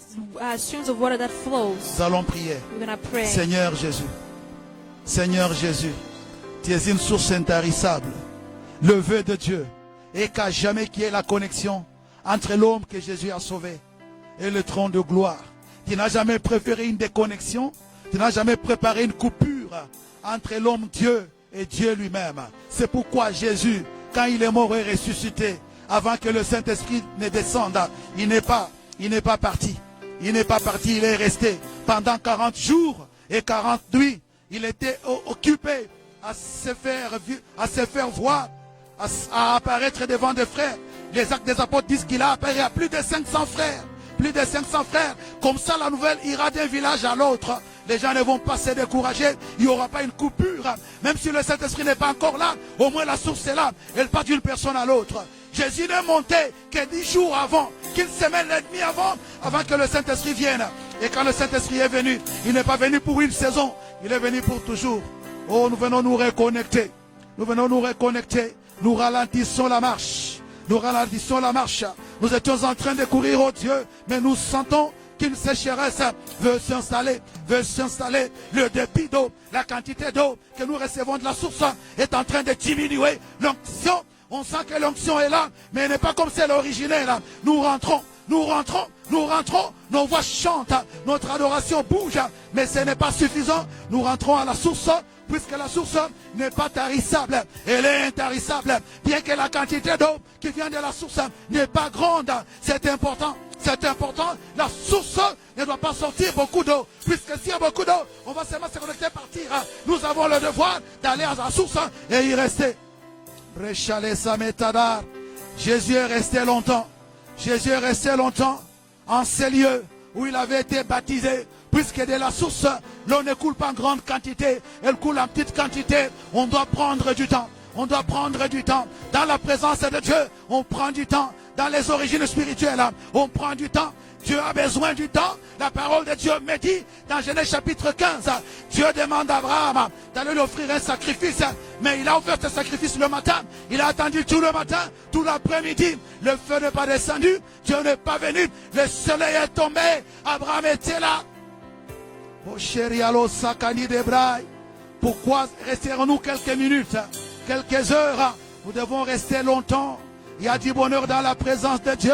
streams of water that flows. Nous allons prier. We're going to pray. Seigneur Jésus, Seigneur Jésus, tu es une source intarissable, le vœu de Dieu, et qu'à jamais qu'il y ait la connexion entre l'homme que Jésus a sauvé et le trône de gloire. Tu n'as jamais préféré une déconnexion, tu n'as jamais préparé une coupure entre l'homme Dieu et Dieu lui-même. C'est pourquoi Jésus, quand il est mort et ressuscité, avant que le Saint-Esprit ne descende, il n'est pas parti. Il n'est pas parti, il est resté pendant 40 jours et 40 nuits. Il était occupé à se faire voir, à apparaître devant des frères. Les actes des apôtres disent qu'il a apparu à plus de 500 frères. Plus de 500 frères. Comme ça, la nouvelle ira d'un village à l'autre. Les gens ne vont pas se décourager. Il n'y aura pas une coupure. Même si le Saint-Esprit n'est pas encore là, au moins la source est là. Elle part d'une personne à l'autre. Jésus n'est monté que 10 jours avant, qu'une semaine et demie avant que le Saint-Esprit vienne. Et quand le Saint-Esprit est venu, il n'est pas venu pour une saison. Il est venu pour toujours. Oh, nous venons nous reconnecter. Nous venons nous reconnecter. Nous ralentissons la marche. Nous ralentissons la marche. Nous étions en train de courir au Dieu, mais nous sentons qu'une sécheresse veut s'installer, le débit d'eau, la quantité d'eau que nous recevons de la source est en train de diminuer. L'onction, on sent que l'onction est là, mais elle n'est pas comme celle originelle. Nous rentrons, nos voix chantent, notre adoration bouge, mais ce n'est pas suffisant. Nous rentrons à la source, puisque la source n'est pas tarissable, elle est intarissable. Bien que la quantité d'eau qui vient de la source n'est pas grande, c'est important. C'est important, la source ne doit pas sortir beaucoup d'eau, puisque s'il y a beaucoup d'eau, on va seulement se connecter, partir. Nous avons le devoir d'aller à la source et y rester. Jésus est resté longtemps. Jésus est resté longtemps en ces lieux où il avait été baptisé. Puisque de la source, l'eau ne coule pas en grande quantité, elle coule en petite quantité. On doit prendre du temps. On doit prendre du temps. Dans la présence de Dieu, on prend du temps. Dans les origines spirituelles, on prend du temps. Dieu a besoin du temps. La parole de Dieu me dit dans Genèse chapitre 15, Dieu demande à Abraham d'aller lui offrir un sacrifice. Mais il a offert ce sacrifice le matin. Il a attendu tout le matin, tout l'après-midi. Le feu n'est pas descendu. Dieu n'est pas venu. Le soleil est tombé. Abraham était là. Pourquoi resterons-nous quelques minutes, quelques heures? Nous devons rester longtemps. Il y a du bonheur dans la présence de Dieu.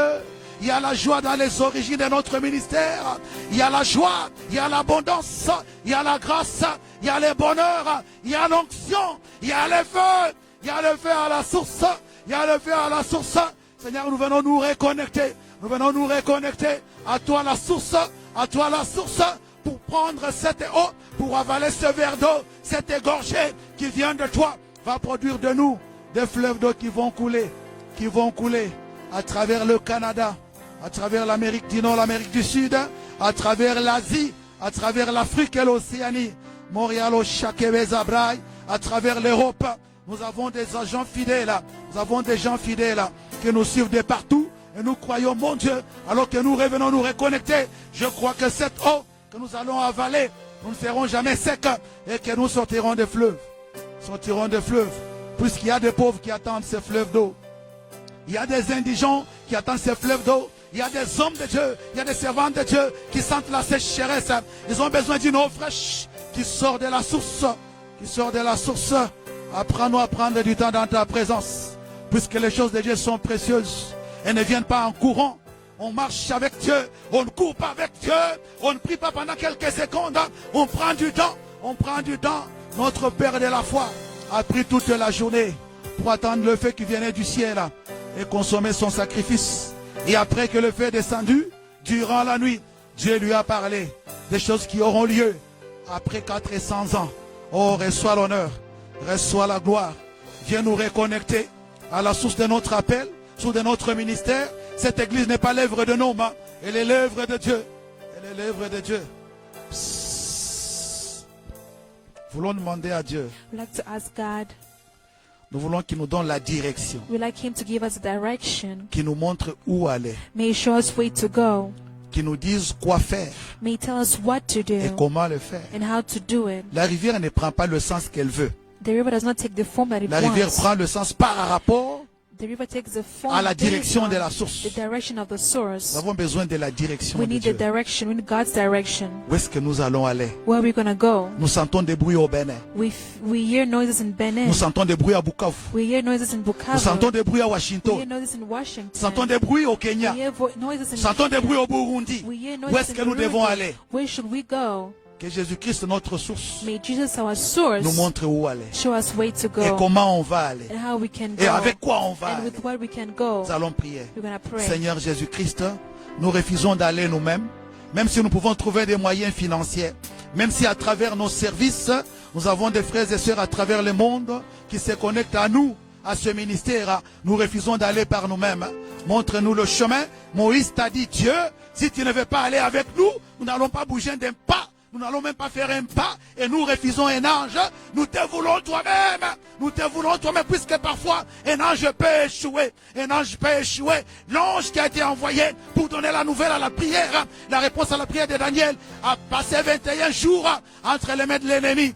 Il y a la joie dans les origines de notre ministère. Il y a la joie, il y a l'abondance, il y a la grâce, il y a le bonheur, il y a l'onction, il y a le feu. Il y a le feu à la source. Il y a le feu à la source. Seigneur, nous venons nous reconnecter. Nous venons nous reconnecter à toi la source. À toi la source. Pour prendre cette eau, pour avaler ce verre d'eau, cette égorgée qui vient de toi, va produire de nous des fleuves d'eau qui vont couler à travers le Canada, à travers l'Amérique du Nord, l'Amérique du Sud, à travers l'Asie, à travers l'Afrique et l'Océanie, Montréal, Zabrai, à travers l'Europe. Nous avons des agents fidèles, nous avons des gens fidèles qui nous suivent de partout et nous croyons, mon Dieu, alors que nous revenons nous reconnecter. Je crois que cette eau que nous allons avaler, nous ne serons jamais secs et que nous sortirons des fleuves. Sortirons des fleuves. Puisqu'il y a des pauvres qui attendent ces fleuves d'eau. Il y a des indigents qui attendent ces fleuves d'eau. Il y a des hommes de Dieu, il y a des servants de Dieu qui sentent la sécheresse. Ils ont besoin d'une eau fraîche qui sort de la source. Qui sort de la source. Apprends-nous à prendre du temps dans ta présence. Puisque les choses de Dieu sont précieuses. Elles ne viennent pas en courant. On marche avec Dieu, on ne court pas avec Dieu, on ne prie pas pendant quelques secondes, on prend du temps, Notre Père de la foi a pris toute la journée pour attendre le feu qui venait du ciel et consommer son sacrifice. Et après que le feu est descendu, durant la nuit, Dieu lui a parlé des choses qui auront lieu après 400 ans. Oh, reçois l'honneur, reçois la gloire, viens nous reconnecter à la source de notre appel, source de notre ministère. Cette église n'est pas l'œuvre de l'homme, elle est l'œuvre de Dieu. Elle est l'œuvre de Dieu. Voulons demander à Dieu. We like to ask God. Nous voulons qu'il nous donne la direction. We like Him to give us direction. Qu'il nous montre où aller. May He show us where to go. Qu'il nous dise quoi faire. May He tell us what to do. Et comment le faire. And how to do it. La rivière ne prend pas le sens qu'elle veut. The river does not take the form that it La rivière wants. prend le sens par rapport The river takes the form à la direction based de on la source. the direction of the source. Nous avons besoin de la direction We de need Dieu. the direction. We need God's direction. Où est-ce que nous allons aller? Where are we going to go? Nous sentons des bruits au Bénin. We hear noises in Benin. Nous sentons des bruits à Bukavu. We hear noises in Bukavu. Nous sentons des bruits à We Washington. hear noises in Washington. Nous sentons des bruits au Kenya. We hear noises in Nous sentons des Kenya. bruits au Burundi. We hear Où noises est-ce in que nous devons Burundi. aller? Where should we go? Que Jésus-Christ, notre source, May Jesus, our source, nous montre où aller. show us where to Et go comment on va aller. and how we can Et go avec quoi on va and aller. with what we can go. Nous allons prier. We're going to pray. Seigneur Jésus-Christ, nous refusons d'aller nous-mêmes, même si nous pouvons trouver des moyens financiers, même si à travers nos services, nous avons des frères et sœurs à travers le monde qui se connectent à nous, à ce ministère. Nous refusons d'aller par nous-mêmes. Montre-nous le chemin. Moïse t'a dit, Dieu, si tu ne veux pas aller avec nous, nous n'allons pas bouger d'un pas. Nous n'allons même pas faire un pas et nous refusons un ange. Nous te voulons toi-même. Nous te voulons toi-même, puisque parfois un ange peut échouer. Un ange peut échouer. L'ange qui a été envoyé pour donner la nouvelle à la prière, la réponse à la prière de Daniel, a passé 21 jours entre les mains de l'ennemi.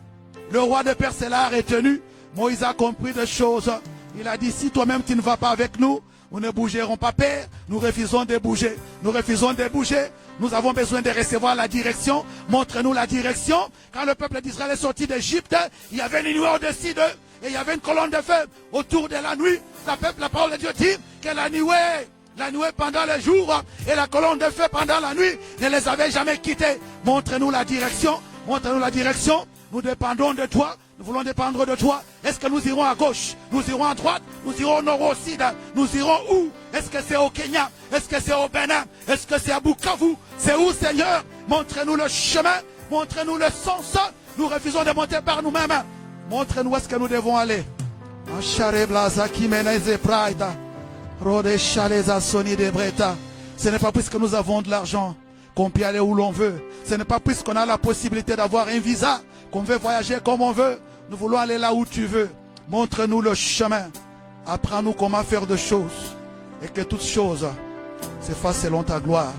Le roi de Perse l'a retenu. Moïse a compris des choses. Il a dit, si toi-même tu ne vas pas avec nous, nous ne bougerons pas, Père. Nous refusons de bouger. Nous refusons de bouger. Nous avons besoin de recevoir la direction. Montre-nous la direction. Quand le peuple d'Israël est sorti d'Égypte, il y avait une nuée au-dessus d'eux et il y avait une colonne de feu autour de la nuit. La parole de Dieu dit que la nuée pendant le jour et la colonne de feu pendant la nuit ne les avait jamais quittés. Montre-nous la direction. Montre-nous la direction. Nous dépendons de toi. Nous voulons dépendre de toi. Est-ce que nous irons à gauche? Nous irons à droite? Nous irons au nord, au sud? Nous irons où? Est-ce que c'est au Kenya? Est-ce que c'est au Bénin? Est-ce que c'est à Bukavu? C'est où, Seigneur? Montre-nous le chemin. Montre-nous le sens. Nous refusons de monter par nous-mêmes. Montre-nous où est-ce que nous devons aller. Ce n'est pas puisque nous avons de l'argent qu'on peut aller où l'on veut. Ce n'est pas puisqu'on a la possibilité d'avoir un visa qu'on veut voyager comme on veut. Nous voulons aller là où tu veux. Montre-nous le chemin. Apprends-nous comment faire de choses. Et que toutes choses se fassent selon ta gloire.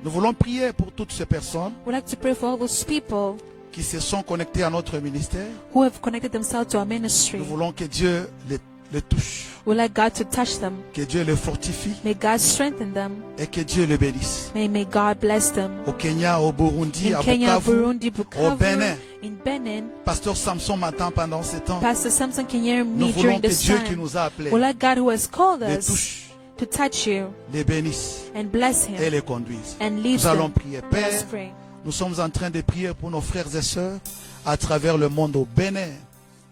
Nous voulons prier pour toutes ces personnes We'd like to pray for all those people qui se sont connectés à notre ministère. who have connected themselves to our ministry. Nous voulons que Dieu les touche. We'd like God to touch them. Que Dieu les fortifie. May God strengthen them. Et que Dieu les bénisse. May God bless them. Au Kenya, au Burundi, In à Kenya, Bukavu, Burundi, au Bukavu, Bénin. in Benin. Pasteur Samson m'attend pendant ce temps. Pastor Samson can hear Nous me voulons during que this Dieu qui time. nous a appelés We'd like God who has called les us touche, to touch you les bénisse and bless et him les conduise. and lead Nous allons them. prier. Let us Père, pray. nous sommes en train de prier pour nos frères et sœurs à travers le monde, au Bénin,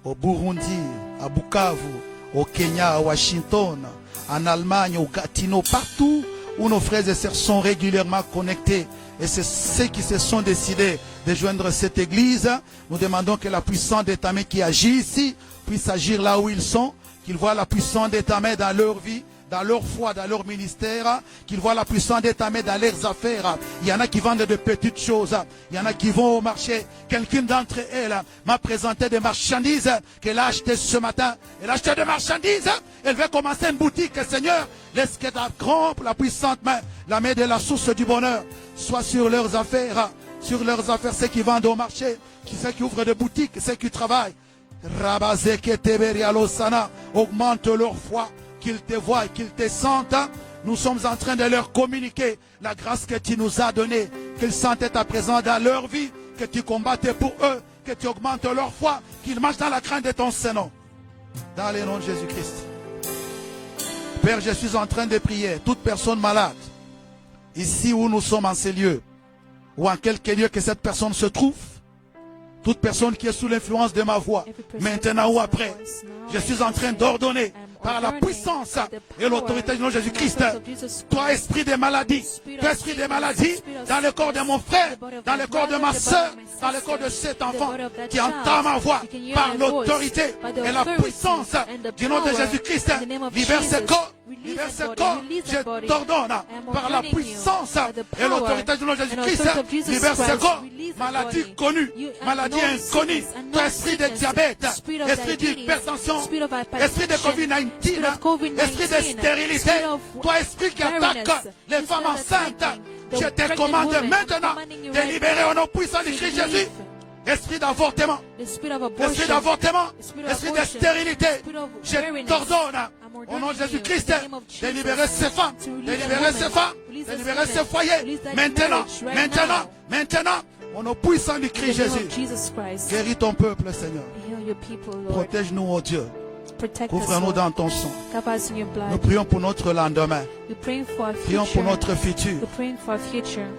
au Burundi, à Bukavu, au Kenya, à Washington, en Allemagne, au Gatineau, partout où nos frères et sœurs sont régulièrement connectés. Et c'est ceux qui se sont décidés de joindre cette église. Nous demandons que la puissance d'État-main qui agit ici puisse agir là où ils sont, qu'ils voient la puissance d'État-main dans leur vie, dans leur foi, dans leur ministère, qu'ils voient la puissance d'État-main dans leurs affaires. Il y en a qui vendent de petites choses. Il y en a qui vont au marché. Quelqu'une d'entre elles m'a présenté des marchandises qu'elle a achetées ce matin. Elle a acheté des marchandises. Elle veut commencer une boutique. Seigneur, laisse que ta grande, la puissante main, la main de la source du bonheur, soit sur leurs affaires. Sur leurs affaires, ceux qui vendent au marché, ceux qui ouvrent des boutiques, ceux qui travaillent. Augmente leur foi, qu'ils te voient, qu'ils te sentent. Nous sommes en train de leur communiquer la grâce que tu nous as donnée, qu'ils sentent à présent dans leur vie, que tu combattes pour eux, que tu augmentes leur foi, qu'ils marchent dans la crainte de ton Seigneur. Dans le nom de Jésus-Christ. Père, je suis en train de prier, toute personne malade, ici où nous sommes en ces lieux, ou en quelque lieu que cette personne se trouve, toute personne qui est sous l'influence de ma voix, maintenant ou après, je suis en train d'ordonner par la puissance et l'autorité du nom de Jésus-Christ, toi esprit des maladies, toi esprit des maladies, dans le corps de mon frère, dans le corps de ma soeur, dans le corps de cet enfant qui entend ma voix, par l'autorité et la puissance du nom de Jésus-Christ, libère ce corps. Libère ce corps, je t'ordonne par la puissance et l'autorité du nom de Jésus-Christ, libère ce corps, maladie connue, maladie inconnue, toi esprit de diabète, esprit d'hypertension, esprit de COVID-19, esprit de stérilité, toi esprit qui attaque les femmes enceintes, je te commande maintenant de libérer au nom puissant du Christ Jésus. Esprit d'avortement, esprit de stérilité, je t'ordonne au nom de Jésus-Christ de libérer ces femmes, de libérer ces femmes, de libérer ces foyers. Maintenant, au nom puissant du Christ Jésus, guéris ton peuple, Seigneur. Protège-nous, oh Dieu. Couvre-nous dans ton sang. Nous prions pour notre lendemain. Prions pour notre futur.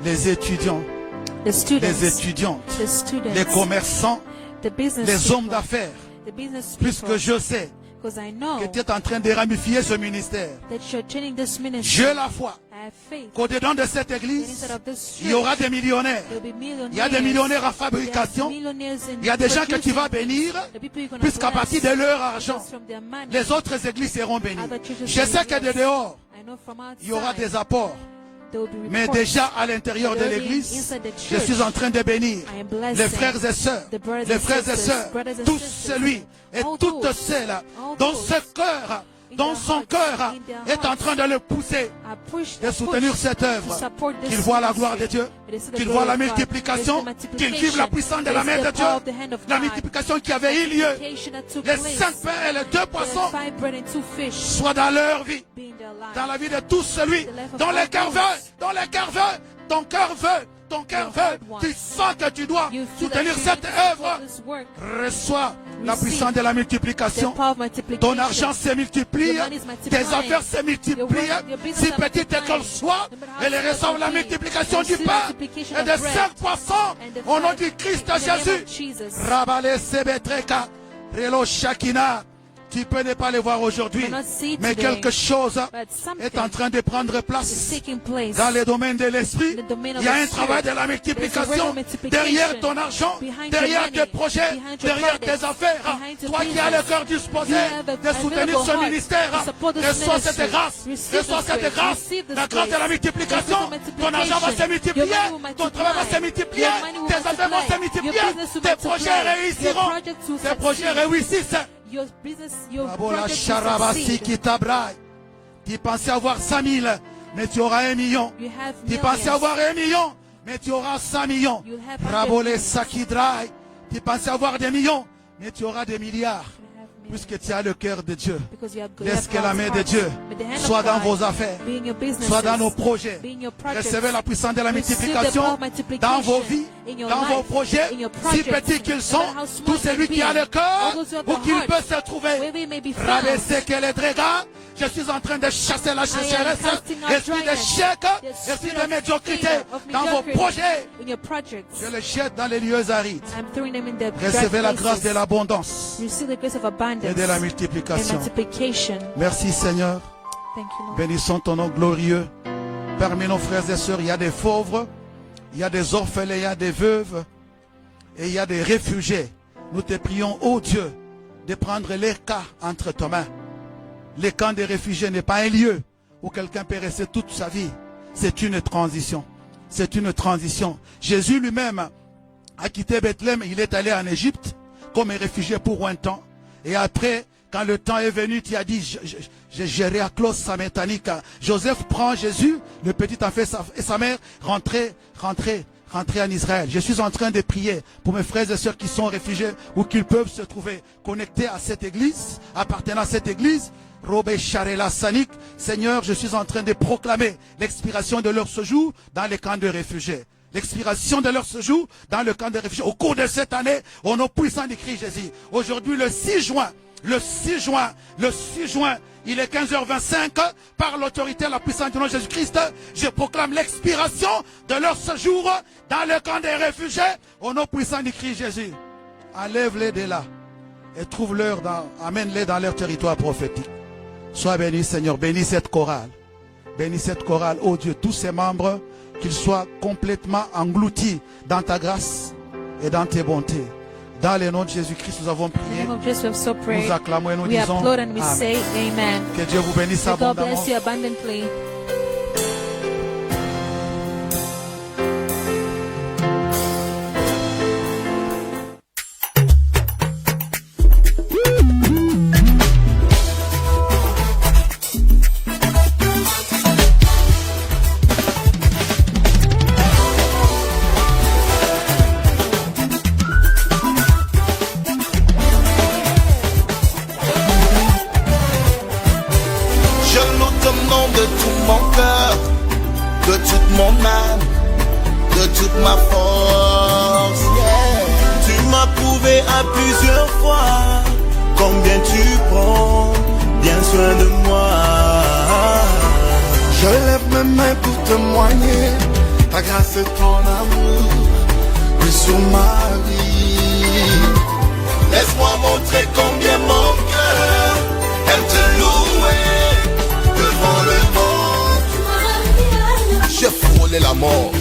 Les étudiants, les étudiantes, les commerçants, les hommes d'affaires. Puisque je sais que tu es en train de ramifier ce ministère. J'ai la foi qu'au-dedans de cette église, il y aura des millionnaires. Il y a des millionnaires en fabrication. Il y a des gens que tu vas bénir, puisqu'à partir de leur argent, les autres églises seront bénies. Je sais que de dehors, il y aura des apports. Mais déjà à l'intérieur de l'église, je suis en train de bénir les frères et sœurs, tous celui et toutes celles dont ce cœur dont son cœur est en train de le pousser de soutenir cette œuvre. Qu'ils voient la gloire de Dieu, qu'ils voient la multiplication, qu'ils vivent la puissance de la main de Dieu, la multiplication qui avait eu lieu. Les 5 pains et les 2 poissons soient dans leur vie, dans la vie de tout celui dont le cœur veut, ton cœur veut, tu sens que tu dois soutenir cette œuvre. Reçois la puissance de la multiplication. Ton argent se multiplie, tes affaires se multiplient, si petite qu'elle soit, elle reçoit la multiplication du pain et des 5 poissons au nom du Christ Jésus. Rabale Sebetreka, Relo Shakina. Tu peux ne pas les voir aujourd'hui, mais quelque chose est en train de prendre place dans les domaines de l'esprit. Il y a un travail de la multiplication derrière ton argent, derrière tes projets, derrière tes affaires. Toi qui as le cœur disposé de soutenir ce ministère, reçois cette grâce, la grâce de la multiplication. Ton argent va se multiplier, ton travail va se multiplier, tes affaires vont se multiplier, tes projets réussiront, tes projets réussissent. Your business, your tu pensais avoir 100 000, mais tu auras 1 million. Tu pensais avoir 1 million, mais tu auras 100 millions. Tu pensais avoir des millions, mais tu auras des milliards. Puisque tu as le cœur de Dieu, laisse que la main de Dieu soit dans vos affaires, soit dans nos projets. Recevez la puissance de la multiplication dans vos vies, dans vos projets, si petits qu'ils sont. Tout celui qui a le cœur ou qu'il peut se trouver. Rabaissez que les drégas. Je suis en train de chasser la sécheresse, esprit d'échec, esprit de médiocrité dans vos projets. Je les jette dans les lieux arides. Recevez la grâce de l'abondance et de la multiplication. Merci Seigneur. Bénissons ton nom glorieux. Parmi nos frères et sœurs, il y a des pauvres, il y a des orphelins, il y a des veuves et il y a des réfugiés. Nous te prions, ô Dieu, de prendre les cas entre tes mains. Les camps des réfugiés n'est pas un lieu où quelqu'un peut rester toute sa vie. C'est une transition. C'est une transition. Jésus lui-même a quitté Bethléem, il est allé en Égypte comme un réfugié pour un temps. Et après, quand le temps est venu, tu as dit, j'ai géré à Clos Samétanique. Joseph prend Jésus, le petit enfant et sa mère, rentrer en Israël. Je suis en train de prier pour mes frères et sœurs qui sont réfugiés ou qui peuvent se trouver connectés à cette église, appartenant à cette église. Robé Charela Sanik, Seigneur, je suis en train de proclamer l'expiration de leur séjour dans les camps de réfugiés. L'expiration de leur séjour dans le camp de réfugiés. Au cours de cette année, au nom puissant du Christ Jésus. Aujourd'hui, le 6 juin, il est 15h25, par l'autorité et la puissance du nom de Jésus-Christ, je proclame l'expiration de leur séjour dans le camp des réfugiés, au nom puissant du Christ Jésus. Enlève-les de là et amène-les dans leur territoire prophétique. Sois béni Seigneur, bénis cette chorale. Bénis cette chorale, oh Dieu, tous ses membres, qu'ils soient complètement engloutis dans ta grâce et dans tes bontés. Dans le nom de Jésus-Christ, nous avons prié. Nous acclamons et nous disons Amen. Que Dieu vous bénisse abondamment. De toute mon âme, de toute ma force, yeah. Tu m'as prouvé à plusieurs fois combien tu prends bien soin de moi. Je lève mes mains pour témoigner ta grâce et ton amour, oui, sur ma vie. Laisse-moi montrer combien mon cœur aime te louer devant le monde. J'ai frôlé la mort.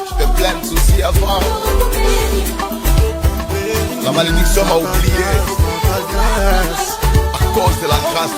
J'étais plein de soucis avant. La malédiction m'a oublié à cause de la grâce de